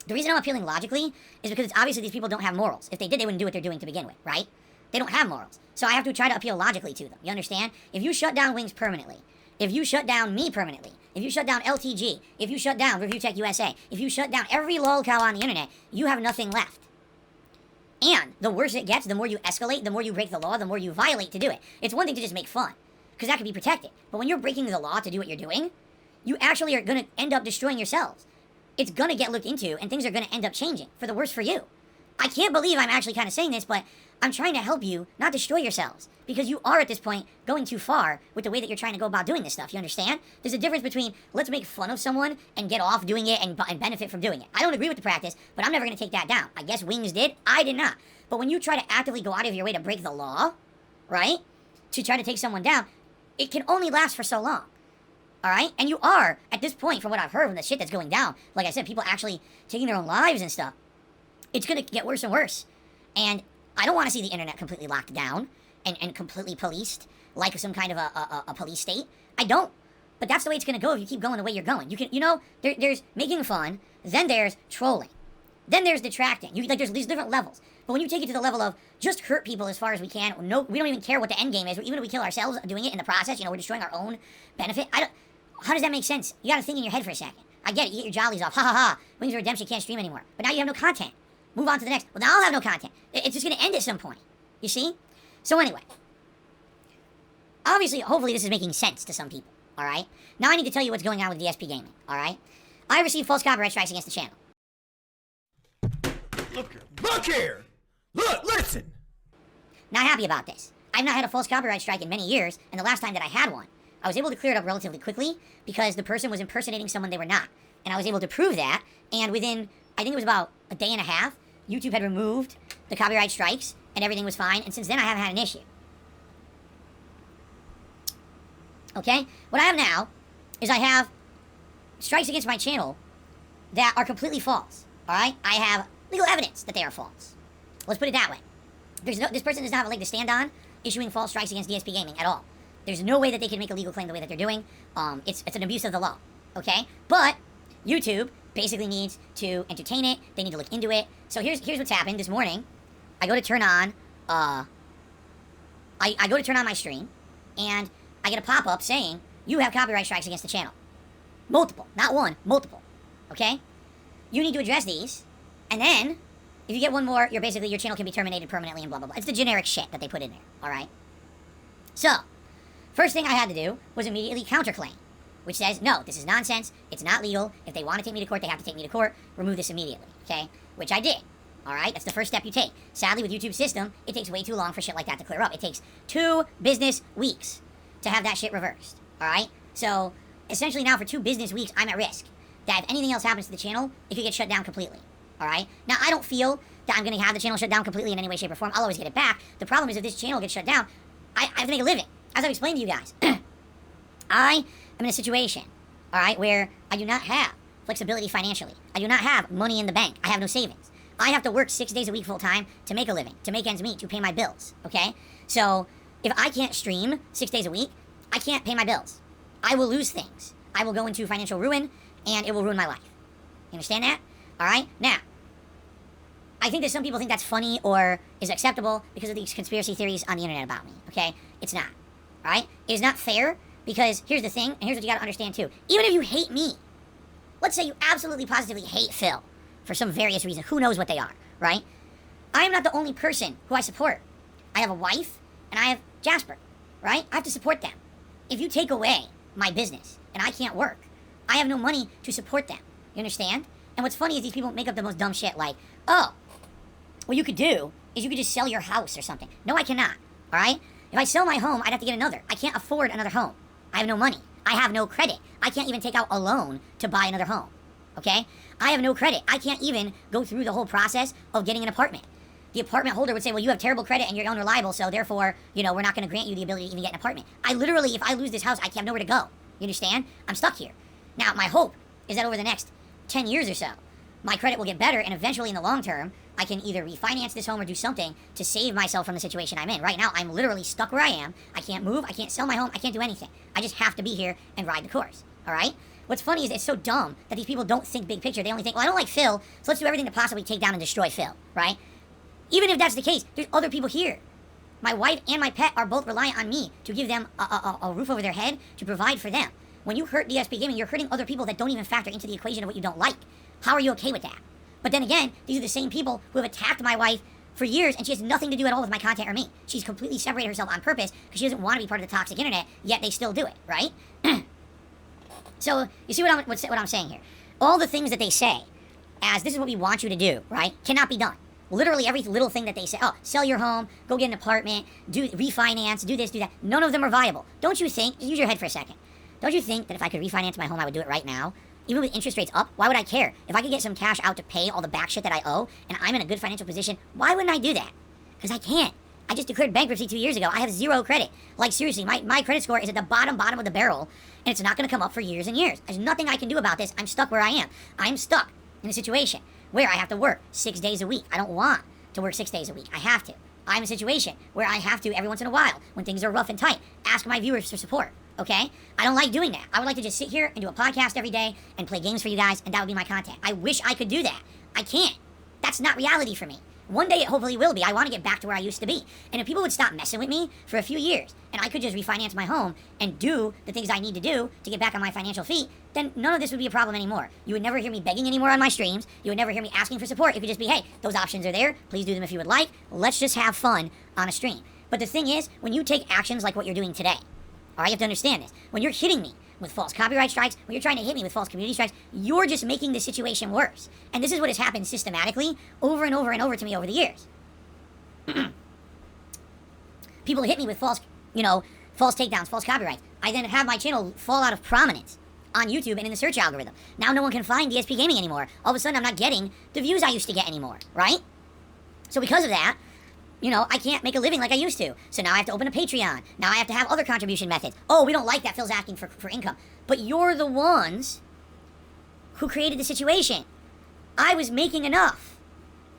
The reason I'm appealing logically is because obviously these people don't have morals. If they did, they wouldn't do what they're doing to begin with, right? They don't have morals. So I have to try to appeal logically to them. You understand? If you shut down Wings permanently, if you shut down me permanently, if you shut down LTG, if you shut down Review Tech USA, if you shut down every lolcow on the internet, you have nothing left. And the worse it gets, the more you escalate, the more you break the law, the more you violate to do it. It's one thing to just make fun, because that could be protected. But when you're breaking the law to do what you're doing, you actually are going to end up destroying yourselves. It's going to get looked into, and things are going to end up changing for the worse for you. I can't believe I'm actually kind of saying this, but I'm trying to help you not destroy yourselves, because you are at this point going too far with the way that you're trying to go about doing this stuff. You understand? There's a difference between let's make fun of someone and get off doing it and benefit from doing it. I don't agree with the practice, but I'm never going to take that down. I guess Wings did. I did not. But when you try to actively go out of your way to break the law, right, to try to take someone down, it can only last for so long. Alright? And you are, at this point, from what I've heard from the shit that's going down, like I said, people actually taking their own lives and stuff. It's gonna get worse and worse. And I don't want to see the internet completely locked down and completely policed like some kind of a police state. I don't. But that's the way it's gonna go if you keep going the way you're going. There's making fun, then there's trolling, then there's detracting. There's these different levels. But when you take it to the level of just hurt people as far as we can, no, we don't even care what the end game is. Even if we kill ourselves doing it in the process, we're destroying our own benefit. How does that make sense? You gotta think in your head for a second. I get it, you get your jollies off. Ha ha ha. Wings of Redemption can't stream anymore. But now you have no content. Move on to the next. Well, now I'll have no content. It's just gonna end at some point. You see? So anyway. Obviously, hopefully this is making sense to some people. Alright? Now I need to tell you what's going on with DSP Gaming. Alright? I received false copyright strikes against the channel. Look here! Look, listen! Not happy about this. I've not had a false copyright strike in many years, and the last time that I had one, I was able to clear it up relatively quickly because the person was impersonating someone they were not. And I was able to prove that, and within, I think it was about a day and a half, YouTube had removed the copyright strikes, and everything was fine, and since then I haven't had an issue. Okay? What I have now is I have strikes against my channel that are completely false. Alright? I have legal evidence that they are false. Let's put it that way. This person does not have a leg to stand on issuing false strikes against DSP Gaming at all. There's no way that they can make a legal claim the way that they're doing. It's an abuse of the law. Okay? But YouTube basically needs to entertain it. They need to look into it. So here's what's happened. This morning, I go to turn on I go to turn on my stream, and I get a pop-up saying, you have copyright strikes against the channel. Multiple. Not one. Multiple. Okay? You need to address these, and then, if you get one more, your channel can be terminated permanently and blah, blah, blah. It's the generic shit that they put in there. Alright? So, first thing I had to do was immediately counterclaim, which says, no, this is nonsense. It's not legal. If they want to take me to court, they have to take me to court. Remove this immediately. Okay? Which I did. Alright? That's the first step you take. Sadly, with YouTube's system, it takes way too long for shit like that to clear up. It takes 2 business weeks to have that shit reversed. Alright? So, essentially now for 2 business weeks, I'm at risk that if anything else happens to the channel, it could get shut down completely. Alright? Now, I don't feel that I'm going to have the channel shut down completely in any way, shape, or form. I'll always get it back. The problem is if this channel gets shut down, I have to make a living. As I've explained to you guys, I am in a situation, alright, where I do not have flexibility financially. I do not have money in the bank. I have no savings. I have to work 6 days a week full time to make a living, to make ends meet, to pay my bills, okay? So, if I can't stream 6 days a week, I can't pay my bills. I will lose things. I will go into financial ruin, and it will ruin my life. You understand that? Alright? Now, I think that some people think that's funny or is acceptable because of these conspiracy theories on the internet about me, okay? It's not. Alright? It is not fair because here's the thing, and here's what you gotta understand too. Even if you hate me, let's say you absolutely positively hate Phil for some various reason, who knows what they are, right? I am not the only person who I support. I have a wife, and I have Jasper, right? I have to support them. If you take away my business, and I can't work, I have no money to support them. You understand? And what's funny is these people make up the most dumb shit like, oh, what you could do is you could just sell your house or something. No, I cannot, alright? If I sell my home, I'd have to get another. I can't afford another home. I have no money. I have no credit. I can't even take out a loan to buy another home, okay? I have no credit. I can't even go through the whole process of getting an apartment. The apartment holder would say, well, you have terrible credit and you're unreliable, so therefore, we're not going to grant you the ability to even get an apartment. I literally, if I lose this house, I have nowhere to go. You understand? I'm stuck here. Now, my hope is that over the next 10 years or so, my credit will get better, and eventually in the long term, I can either refinance this home or do something to save myself from the situation I'm in. Right now, I'm literally stuck where I am. I can't move. I can't sell my home. I can't do anything. I just have to be here and ride the course. All right? What's funny is it's so dumb that these people don't think big picture. They only think, well, I don't like Phil, so let's do everything to possibly take down and destroy Phil, right? Even if that's the case, there's other people here. My wife and my pet are both reliant on me to give them a roof over their head, to provide for them. When you hurt DSP Gaming, you're hurting other people that don't even factor into the equation of what you don't like. How are you okay with that? But then again, these are the same people who have attacked my wife for years, and she has nothing to do at all with my content or me. She's completely separated herself on purpose because she doesn't want to be part of the toxic internet, yet they still do it, right? So, you see what I'm saying here? All the things that they say, as this is what we want you to do, right, cannot be done. Literally every little thing that they say, oh, sell your home, go get an apartment, refinance, do this, do that, none of them are viable. Don't you think, use your head for a second, don't you think that if I could refinance my home, I would do it right now? Even with interest rates up, why would I care? If I could get some cash out to pay all the back shit that I owe, and I'm in a good financial position, why wouldn't I do that? Because I can't. I just declared bankruptcy 2 years ago. I have zero credit. Like, seriously, my credit score is at the bottom of the barrel, and it's not going to come up for years and years. There's nothing I can do about this. I'm stuck where I am. I'm stuck in a situation where I have to work 6 days a week. I don't want to work 6 days a week. I have to. I'm in a situation where I have to, every once in a while, when things are rough and tight, ask my viewers for support, okay? I don't like doing that. I would like to just sit here and do a podcast every day and play games for you guys, and that would be my content. I wish I could do that. I can't. That's not reality for me. One day it hopefully will be. I want to get back to where I used to be. And if people would stop messing with me for a few years, and I could just refinance my home and do the things I need to do to get back on my financial feet, then none of this would be a problem anymore. You would never hear me begging anymore on my streams. You would never hear me asking for support. It could just be, hey, those options are there. Please do them if you would like. Let's just have fun on a stream. But the thing is, when you take actions like what you're doing today, all right, you have to understand this. When you're hitting me with false copyright strikes, when you're trying to hit me with false community strikes, you're just making the situation worse. And this is what has happened systematically over and over and over to me over the years. People hit me with false takedowns, false copyrights. I then have my channel fall out of prominence on YouTube and in the search algorithm. Now no one can find DSP Gaming anymore. All of a sudden I'm not getting the views I used to get anymore, right? So because of that, I can't make a living like I used to. So now I have to open a Patreon. Now I have to have other contribution methods. Oh, we don't like that. Phil's asking for income. But you're the ones who created the situation. I was making enough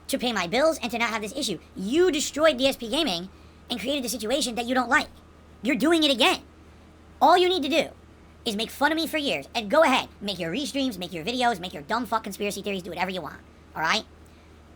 to pay my bills and to not have this issue. You destroyed DSP Gaming and created the situation that you don't like. You're doing it again. All you need to do is make fun of me for years. And go ahead. Make your restreams, make your videos, make your dumb fuck conspiracy theories, do whatever you want. Alright?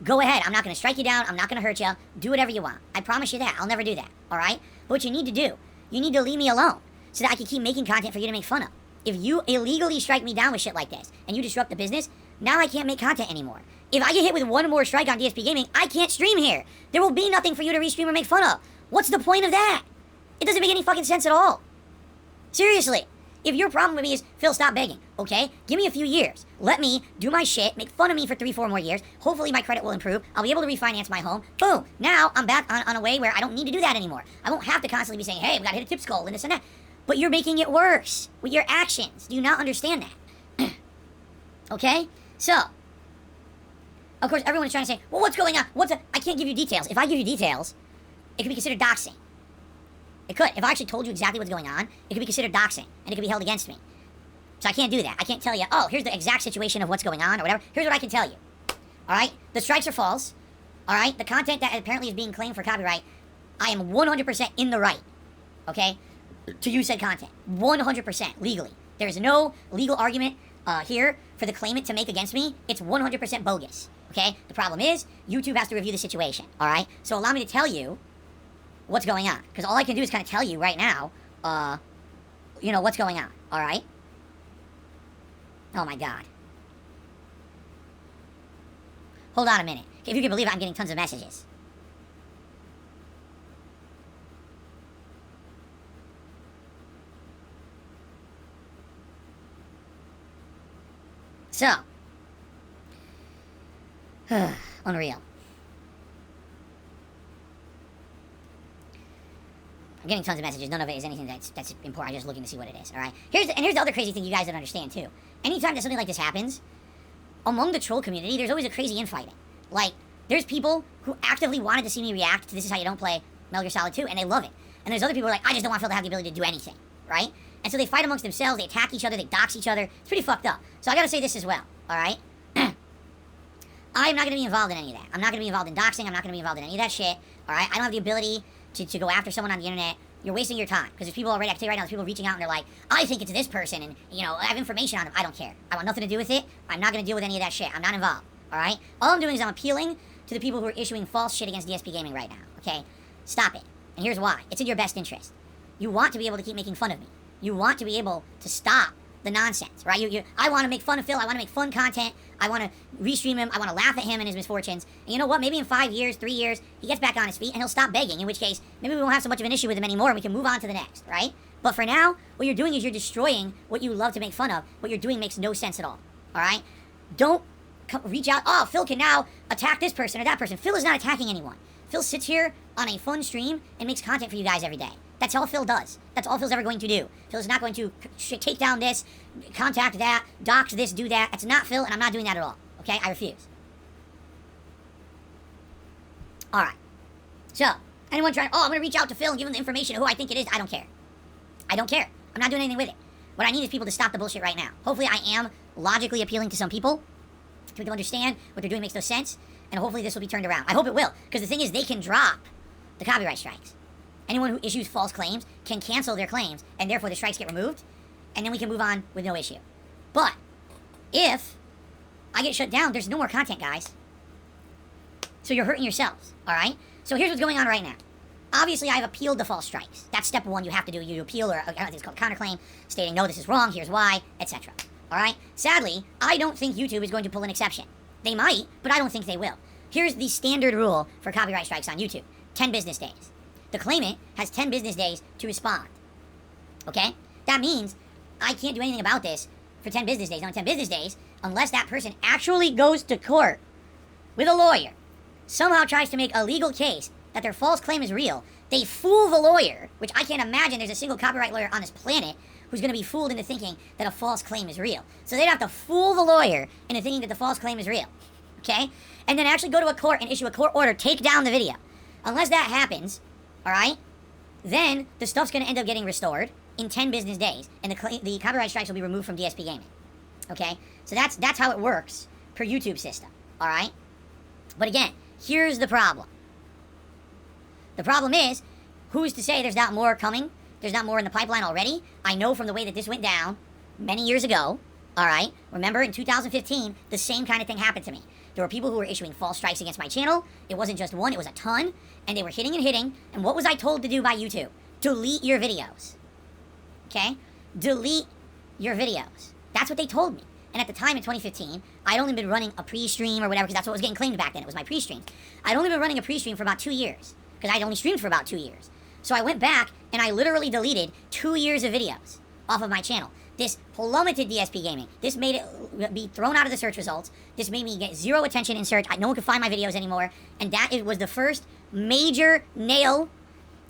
Go ahead. I'm not going to strike you down. I'm not going to hurt you. Do whatever you want. I promise you that. I'll never do that. Alright? But what you need to do, you need to leave me alone so that I can keep making content for you to make fun of. If you illegally strike me down with shit like this and you disrupt the business, now I can't make content anymore. If I get hit with one more strike on DSP Gaming, I can't stream here. There will be nothing for you to restream or make fun of. What's the point of that? It doesn't make any fucking sense at all. Seriously. If your problem with me is, Phil, stop begging, okay? Give me a few years. Let me do my shit, make fun of me for 3-4 more years. Hopefully my credit will improve. I'll be able to refinance my home. Boom. Now I'm back on a way where I don't need to do that anymore. I won't have to constantly be saying, hey, we gotta hit a tip skull and this and that. But you're making it worse with your actions. Do you not understand that? Okay? So, of course, everyone is trying to say, well, what's going on? I can't give you details. If I give you details, it could be considered doxing. It could. If I actually told you exactly what's going on, it could be considered doxing, and it could be held against me. So I can't do that. I can't tell you, oh, here's the exact situation of what's going on, or whatever. Here's what I can tell you. Alright? The strikes are false. Alright? The content that apparently is being claimed for copyright, I am 100% in the right. Okay? To use said content. 100% legally. There is no legal argument here for the claimant to make against me. It's 100% bogus. Okay? The problem is, YouTube has to review the situation. Alright? So allow me to tell you what's going on. Because all I can do is kind of tell you right now, what's going on. Alright? Oh my god. Hold on a minute. If you can believe it, I'm getting tons of messages. So. Unreal. I'm getting tons of messages. None of it is anything that's important. I'm just looking to see what it is. All right. Here's the other crazy thing you guys don't understand too. Anytime that something like this happens, among the troll community, there's always a crazy infighting. Like, there's people who actively wanted to see me react to This Is How You Don't Play Metal Gear Solid 2, and they love it. And there's other people who are like, I just don't want Phil to have the ability to do anything, right? And so they fight amongst themselves. They attack each other. They dox each other. It's pretty fucked up. So I gotta say this as well. All right. I'm not gonna be involved in any of that. I'm not gonna be involved in doxing. I'm not gonna be involved in any of that shit. All right. I don't have the ability to go after someone on the internet. You're wasting your time. Because there's people already, I can tell you right now, there's people reaching out and they're like, I think it's this person and, I have information on them. I don't care. I want nothing to do with it. I'm not going to deal with any of that shit. I'm not involved. Alright? All I'm doing is I'm appealing to the people who are issuing false shit against DSP Gaming right now. Okay? Stop it. And here's why. It's in your best interest. You want to be able to keep making fun of me. You want to be able to stop the nonsense, right? I want to make fun of Phil. I want to make fun content. I want to restream him. I want to laugh at him and his misfortunes. And you know what? Maybe in 5 years, 3 years, he gets back on his feet and he'll stop begging, in which case, maybe we won't have so much of an issue with him anymore and we can move on to the next, right? But for now, what you're doing is you're destroying what you love to make fun of. What you're doing makes no sense at all, alright? Don't reach out, oh, Phil can now attack this person or that person. Phil is not attacking anyone. Phil sits here on a fun stream and makes content for you guys every day. That's all Phil does. That's all Phil's ever going to do. Phil is not going to take down this, contact that, dox this, do that. It's not Phil, and I'm not doing that at all. Okay? I refuse. Alright. So, Anyone trying, oh, I'm going to reach out to Phil and give him the information of who I think it is. I don't care. I don't care. I'm not doing anything with it. What I need is people to stop the bullshit right now. Hopefully I am logically appealing to some people, to make them understand what they're doing makes no sense, and hopefully this will be turned around. I hope it will, because the thing is they can drop the copyright strikes. Anyone who issues false claims can cancel their claims, and therefore the strikes get removed, and then we can move on with no issue. But if I get shut down, there's no more content, guys. So you're hurting yourselves, all right? So here's what's going on right now. Obviously, I've appealed the false strikes. That's step one you have to do. You appeal, or I think it's called counterclaim, stating, no, this is wrong, here's why, etc. All right? Sadly, I don't think YouTube is going to pull an exception. They might, but I don't think they will. Here's the standard rule for copyright strikes on YouTube. 10 business days. The claimant has 10 business days to respond. Okay? That means I can't do anything about this for 10 business days. On 10 business days, unless that person actually goes to court with a lawyer, somehow tries to make a legal case that their false claim is real, they fool the lawyer, which I can't imagine there's a single copyright lawyer on this planet who's going to be fooled into thinking that a false claim is real. So they'd have to fool the lawyer into thinking that the false claim is real. Okay? And then actually go to a court and issue a court order, take down the video. Unless that happens, all right, then the stuff's going to end up getting restored in 10 business days, and the copyright strikes will be removed from DSP Gaming. Okay? So that's how it works per YouTube system. All right? But again, here's the problem. The problem is, who's to say there's not more coming? There's not more in the pipeline already? I know from the way that this went down many years ago, all right? Remember, in 2015, the same kind of thing happened to me. There were people who were issuing false strikes against my channel. It wasn't just one, it was a ton. And they were hitting and hitting. And what was I told to do by YouTube? Delete your videos. Okay? Delete your videos. That's what they told me. And at the time in 2015, I'd only been running a pre-stream or whatever, because that's what was getting claimed back then. It was my pre-stream. I'd only been running a pre-stream for about 2 years, because I'd only streamed for about 2 years. So I went back and I literally deleted 2 years of videos off of my channel. This plummeted DSP Gaming. This made it be thrown out of the search results. This made me get zero attention in search. No one could find my videos anymore. And that was the first major nail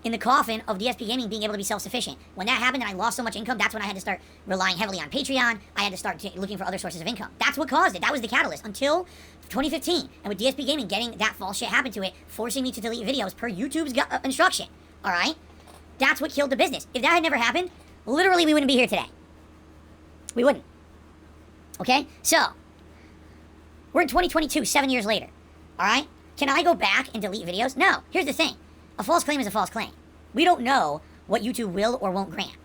in the coffin of DSP Gaming being able to be self-sufficient. When that happened and I lost so much income, that's when I had to start relying heavily on Patreon. I had to start looking for other sources of income. That's what caused it. That was the catalyst until 2015. And with DSP Gaming getting that false shit happen to it, forcing me to delete videos per YouTube's instruction. All right? That's what killed the business. If that had never happened, literally we wouldn't be here today. We wouldn't. Okay? So, we're in 2022, 7 years later. All right? Can I go back and delete videos? No. Here's the thing. A false claim is a false claim. We don't know what YouTube will or won't grant.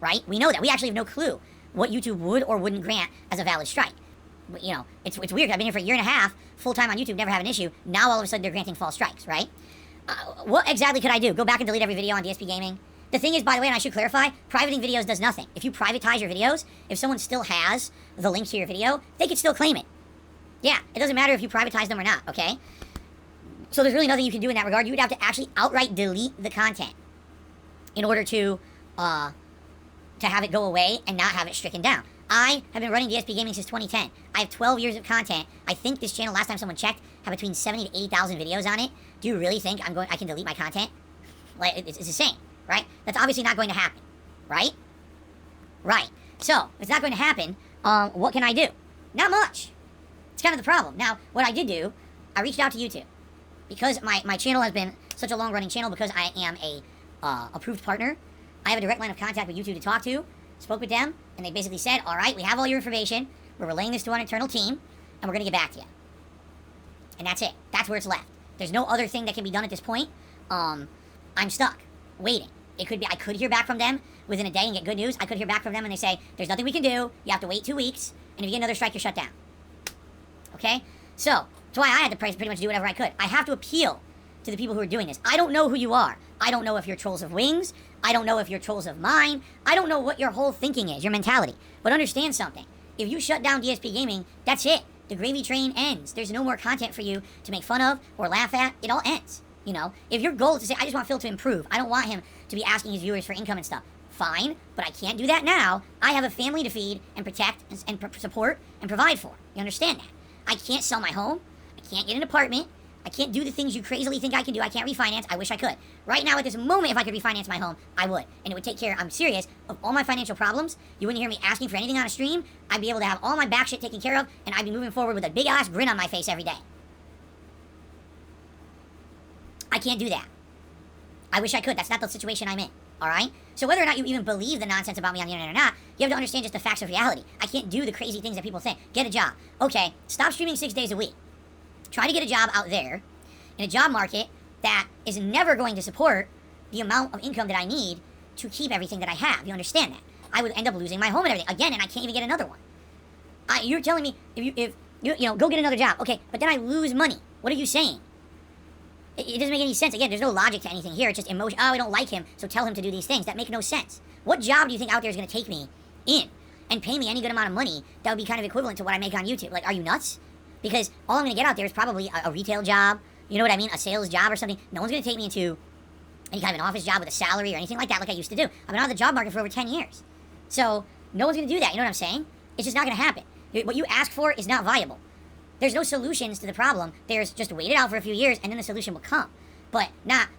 Right? We know that. We actually have no clue what YouTube would or wouldn't grant as a valid strike. You know, it's weird. I've been here for a year and a half, full-time on YouTube, never have an issue. Now all of a sudden they're granting false strikes, right? What exactly could I do? Go back and delete every video on DSP Gaming? The thing is, by the way, and I should clarify, privating videos does nothing. If you privatize your videos, if someone still has the link to your video, they could still claim it. Yeah, it doesn't matter if you privatize them or not, okay? So there's really nothing you can do in that regard. You would have to actually outright delete the content in order to have it go away and not have it stricken down. I have been running DSP Gaming since 2010. I have 12 years of content. I think this channel, last time someone checked, had between 70 to 80,000 videos on it. Do you really think I can delete my content? Like, it's insane, right? That's obviously not going to happen, right? Right. So, if it's not going to happen, what can I do? Not much. It's kind of the problem. Now, what I did do, I reached out to YouTube. Because my channel has been such a long-running channel, because I am a approved partner, I have a direct line of contact with YouTube to talk to, spoke with them, and they basically said, all right, we have all your information, we're relaying this to our internal team, and we're going to get back to you. And that's it. That's where it's left. There's no other thing that can be done at this point. I'm stuck, waiting. It could be, I could hear back from them within a day and get good news. I could hear back from them and they say, there's nothing we can do, you have to wait 2 weeks, and if you get another strike, you're shut down. Okay? So, that's why I had to pretty much do whatever I could. I have to appeal to the people who are doing this. I don't know who you are. I don't know if you're trolls of wings. I don't know if you're trolls of mine. I don't know what your whole thinking is, your mentality. But understand something. If you shut down DSP Gaming, that's it. The gravy train ends. There's no more content for you to make fun of or laugh at. It all ends. You know, if your goal is to say, I just want Phil to improve, I don't want him to be asking his viewers for income and stuff, fine, but I can't do that now. I have a family to feed and protect and support and provide for. You understand that? I can't sell my home. I can't get an apartment. I can't do the things you crazily think I can do. I can't refinance. I wish I could. Right now, at this moment, if I could refinance my home, I would. And it would take care, I'm serious, of all my financial problems. You wouldn't hear me asking for anything on a stream. I'd be able to have all my back shit taken care of, and I'd be moving forward with a big-ass grin on my face every day. I can't do that. I wish I could. That's not the situation I'm in. All right? So whether or not you even believe the nonsense about me on the internet or not, you have to understand just the facts of reality. I can't do the crazy things that people think. Get a job. Okay, stop streaming 6 days a week. Try to get a job out there in a job market that is never going to support the amount of income that I need to keep everything that I have. You understand that? I would end up losing my home and everything. Again, and I can't even get another one. You're telling me, if you go get another job. Okay, but then I lose money. What are you saying? It doesn't make any sense. Again, there's no logic to anything here. It's just emotion. Oh, I don't like him, so tell him to do these things. That make no sense. What job do you think out there is going to take me in and pay me any good amount of money that would be kind of equivalent to what I make on YouTube? Like, are you nuts? Because all I'm going to get out there is probably a retail job. You know what I mean? A sales job or something. No one's going to take me into any kind of an office job with a salary or anything like that like I used to do. I've been out of the job market for over 10 years. So, no one's going to do that. You know what I'm saying? It's just not going to happen. What you ask for is not viable. There's no solutions to the problem. There's just wait it out for a few years and then the solution will come. But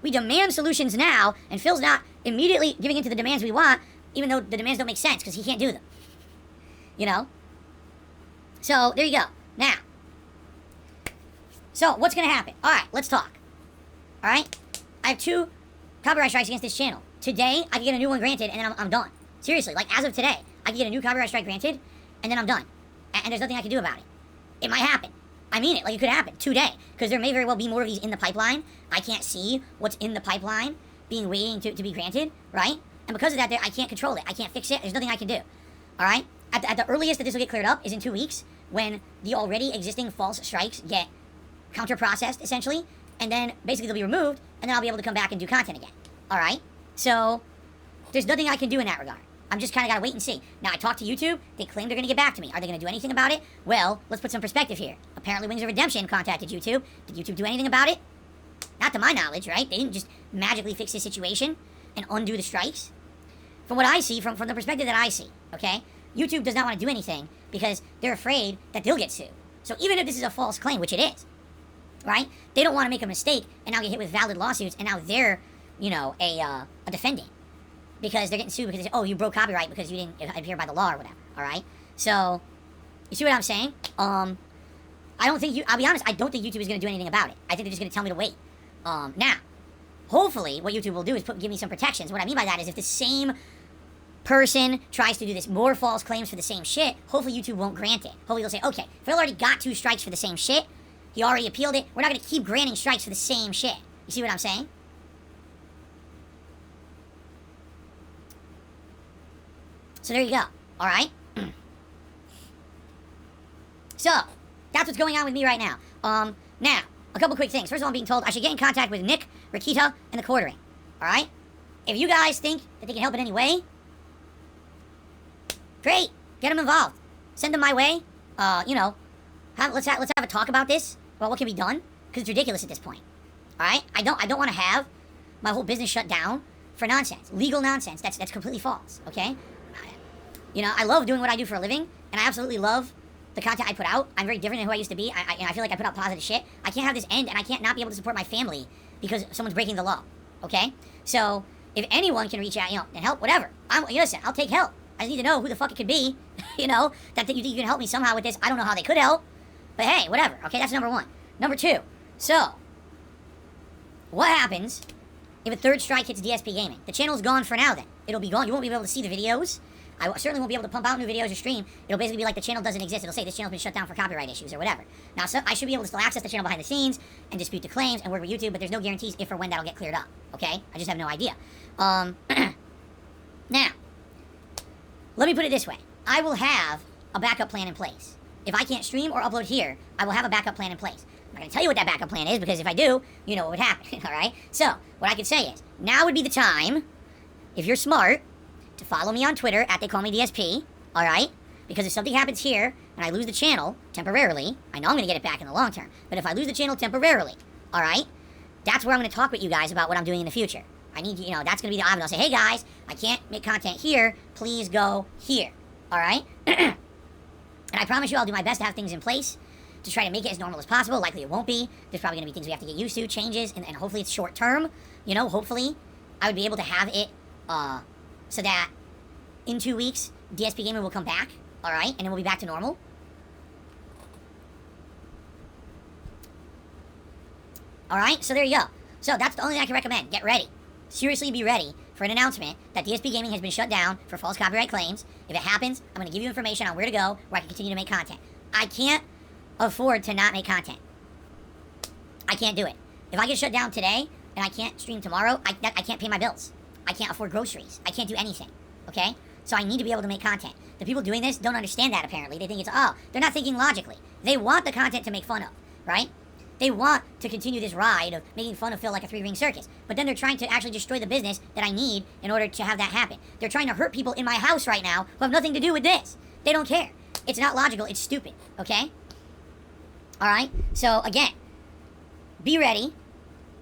we demand solutions now, and Phil's not immediately giving into the demands we want, even though the demands don't make sense because he can't do them. You know? So, there you go. Now, so what's going to happen? Alright, let's talk. Alright? I have 2 copyright strikes against this channel. Today, I can get a new one granted, and then I'm done. Seriously, like as of today, I can get a new copyright strike granted, and then I'm done. And there's nothing I can do about it. It might happen. I mean it, like it could happen today, because there may very well be more of these in the pipeline. I can't see what's in the pipeline being waiting to be granted, right? And because of that, I can't control it. I can't fix it. There's nothing I can do. All right? At the earliest that this will get cleared up is in 2 weeks, when the already existing false strikes get counter-processed, essentially, and then basically they'll be removed, and then I'll be able to come back and do content again. All right? So, there's nothing I can do in that regard. I'm just kind of got to wait and see. Now, I talked to YouTube. They claim they're going to get back to me. Are they going to do anything about it? Well, let's put some perspective here. Apparently, Wings of Redemption contacted YouTube. Did YouTube do anything about it? Not to my knowledge, right? They didn't just magically fix the situation and undo the strikes. From what I see, from the perspective that I see, okay? YouTube does not want to do anything because they're afraid that they'll get sued. So even if this is a false claim, which it is, right? They don't want to make a mistake and now get hit with valid lawsuits, and now they're, a defendant. Because they're getting sued because they say, oh, you broke copyright because you didn't adhere by the law or whatever, alright? So, you see what I'm saying? I'll be honest, I don't think YouTube is going to do anything about it. I think they're just going to tell me to wait. Now, hopefully, what YouTube will do is give me some protections. What I mean by that is if the same person tries to do this more false claims for the same shit, hopefully YouTube won't grant it. Hopefully they'll say, okay, Phil already got 2 strikes for the same shit, he already appealed it, we're not going to keep granting strikes for the same shit. You see what I'm saying? So there you go. All right? So, that's what's going on with me right now. Now, a couple quick things. First of all, I'm being told I should get in contact with Nick, Rakita, and the Quartering. All right? If you guys think that they can help in any way, great. Get them involved. Send them my way. Let's have a talk about this, about what can be done, because it's ridiculous at this point. All right? I don't want to have my whole business shut down for nonsense, legal nonsense. That's completely false. Okay? I love doing what I do for a living, and I absolutely love the content I put out. I'm very different than who I used to be. I feel like I put out positive shit. I can't have this end, and I can't not be able to support my family because someone's breaking the law. Okay? So, if anyone can reach out, and help, whatever. Listen, I'll take help. I just need to know who the fuck it could be, that you think you can help me somehow with this. I don't know how they could help, but hey, whatever. Okay, that's number 1. Number 2, so, what happens if a 3rd strike hits DSP Gaming? The channel's gone for now then. It'll be gone. You won't be able to see the videos. I certainly won't be able to pump out new videos or stream. It'll basically be like the channel doesn't exist. It'll say this channel's been shut down for copyright issues or whatever. Now, so I should be able to still access the channel behind the scenes and dispute the claims and work with YouTube, but there's no guarantees if or when that'll get cleared up. Okay? I just have no idea. Now, let me put it this way. I will have a backup plan in place. If I can't stream or upload here, I will have a backup plan in place. I'm not going to tell you what that backup plan is, because if I do, you know what would happen, alright? So, what I could say is, now would be the time, if you're smart, to follow me on Twitter, @TheyCallMeDSP, alright? Because if something happens here, and I lose the channel, temporarily, I know I'm going to get it back in the long term, but if I lose the channel temporarily, alright? That's where I'm going to talk with you guys about what I'm doing in the future. I need you, that's going to be the avenue. I'll say, hey guys, I can't make content here, please go here, alright? And I promise you I'll do my best to have things in place to try to make it as normal as possible. Likely it won't be. There's probably going to be things we have to get used to, changes, and hopefully it's short term. Hopefully I would be able to have it so that in 2 weeks, DSP Gaming will come back, alright? And then we'll be back to normal. Alright, so there you go. So that's the only thing I can recommend. Get ready. seriously be ready for an announcement that DSP Gaming has been shut down for false copyright claims. If it happens, I'm going to give you information on where to go where I can continue to make content. I can't afford to not make content. I can't do it. If I get shut down today and I can't stream tomorrow, I can't pay my bills. I can't afford groceries. I can't do anything, okay? So I need to be able to make content. The people doing this don't understand that, apparently. They think it's, oh, they're not thinking logically. They want the content to make fun of, right? They want to continue this ride of making fun of Phil like a three-ring circus. But then they're trying to actually destroy the business that I need in order to have that happen. They're trying to hurt people in my house right now who have nothing to do with this. They don't care. It's not logical. It's stupid, okay? All right? So, again, be ready.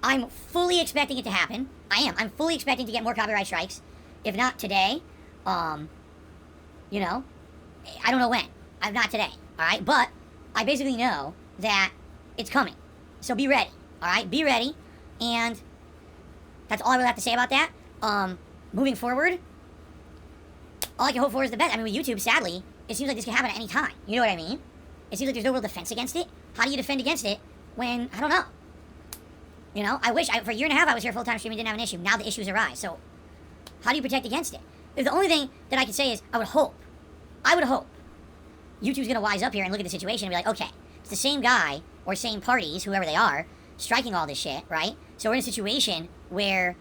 I'm fully expecting it to happen. I am. I'm fully expecting to get more copyright strikes. If not today, you know, I don't know when. I'm not today, all right? But I basically know that it's coming. So be ready, all right? Be ready. And that's all I really have to say about that. Moving forward, all I can hope for is the best. I mean, with YouTube, sadly, it seems like this can happen at any time. You know what I mean? It seems like there's no real defense against it. How do you defend against it when, I don't know. You know, I wish, for a year and a half I was here full-time streaming, didn't have an issue. Now the issues arise. So how do you protect against it? The only thing that I can say is I would hope YouTube's going to wise up here and look at the situation and be like, okay, it's the same guy or same parties, whoever they are, striking all this shit, right? So we're in a situation where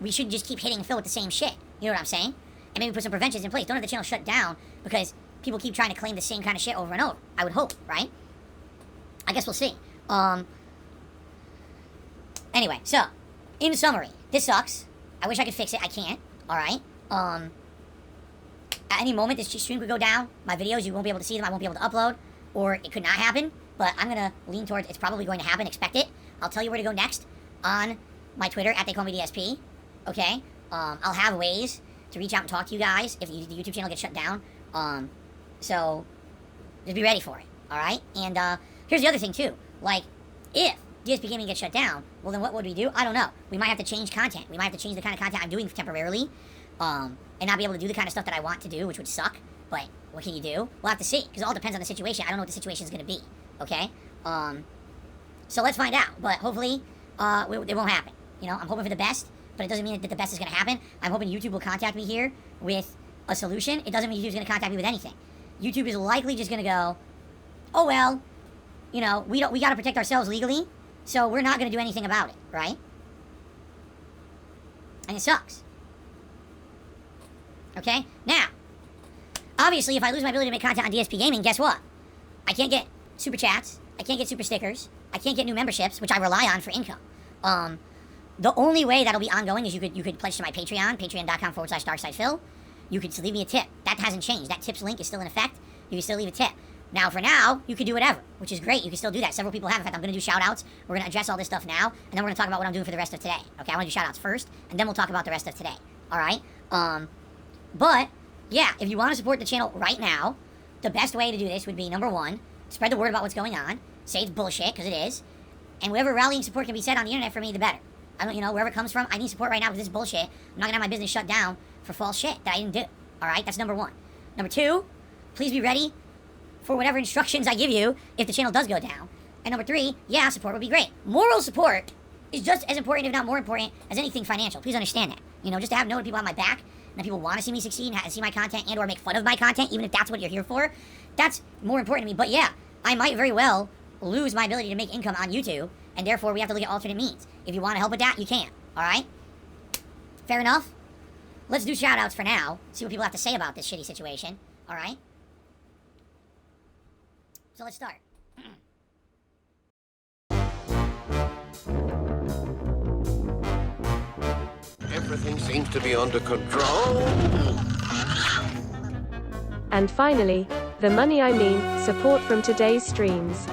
we shouldn't just keep hitting Phil with the same shit. You know what I'm saying? And maybe put some preventions in place. Don't have the channel shut down because people keep trying to claim the same kind of shit over and over. I would hope, right? I guess we'll see. Anyway, so, in summary, this sucks. I wish I could fix it. I can't. Alright? At any moment, this stream could go down. My videos, you won't be able to see them. I won't be able to upload. Or it could not happen. But I'm going to lean towards it's probably going to happen. Expect it. I'll tell you where to go next on my Twitter, @TheyCallMeDSP. Okay? I'll have ways to reach out and talk to you guys if the YouTube channel gets shut down. So, just be ready for it. Alright? And, here's the other thing, too. Like, if DSP Gaming gets shut down, well, then what would we do? I don't know. We might have to change content. We might have to change the kind of content I'm doing temporarily, and not be able to do the kind of stuff that I want to do, which would suck. But what can you do? We'll have to see, because it all depends on the situation. I don't know what the situation is going to be, okay? So let's find out. But hopefully, it won't happen. You know, I'm hoping for the best, but it doesn't mean that the best is going to happen. I'm hoping YouTube will contact me here with a solution. It doesn't mean YouTube's going to contact me with anything. YouTube is likely just going to go, oh, well, you know, we got to protect ourselves legally, so we're not going to do anything about it, right? And it sucks. Okay? Now, obviously, if I lose my ability to make content on DSP Gaming, guess what? I can't get super chats. I can't get super stickers. I can't get new memberships, which I rely on for income. The only way that'll be ongoing is you could pledge to my Patreon, patreon.com/DarkSidePhil. You could leave me a tip. That hasn't changed. That tips link is still in effect. You can still leave a tip. Now, for now, you can do whatever, which is great. You can still do that. Several people have. In fact, I'm going to do shout-outs. We're going to address all this stuff now, and then we're going to talk about what I'm doing for the rest of today. Okay, I want to do shout-outs first, and then we'll talk about the rest of today. All right? But, yeah, if you want to support the channel right now, the best way to do this would be, number one, spread the word about what's going on. Say it's bullshit, because it is. And whatever rallying support can be said on the internet for me, the better. I don't, you know, wherever it comes from, I need support right now because this is bullshit. I'm not going to have my business shut down for false shit that I didn't do. All right? That's number one. Number two, please be ready for whatever instructions I give you if the channel does go down. And number three, yeah, support would be great. Moral support is just as important, if not more important, as anything financial. Please understand that. You know, just to have known people on my back, and that people want to see me succeed and see my content and or make fun of my content, even if that's what you're here for, that's more important to me. But yeah, I might very well lose my ability to make income on YouTube, and therefore we have to look at alternate means. If you want to help with that, you can. All right? Fair enough? Let's do shout-outs for now. See what people have to say about this shitty situation. All right? So let's start. Everything seems to be under control. And finally, the money I mean, support from today's streams.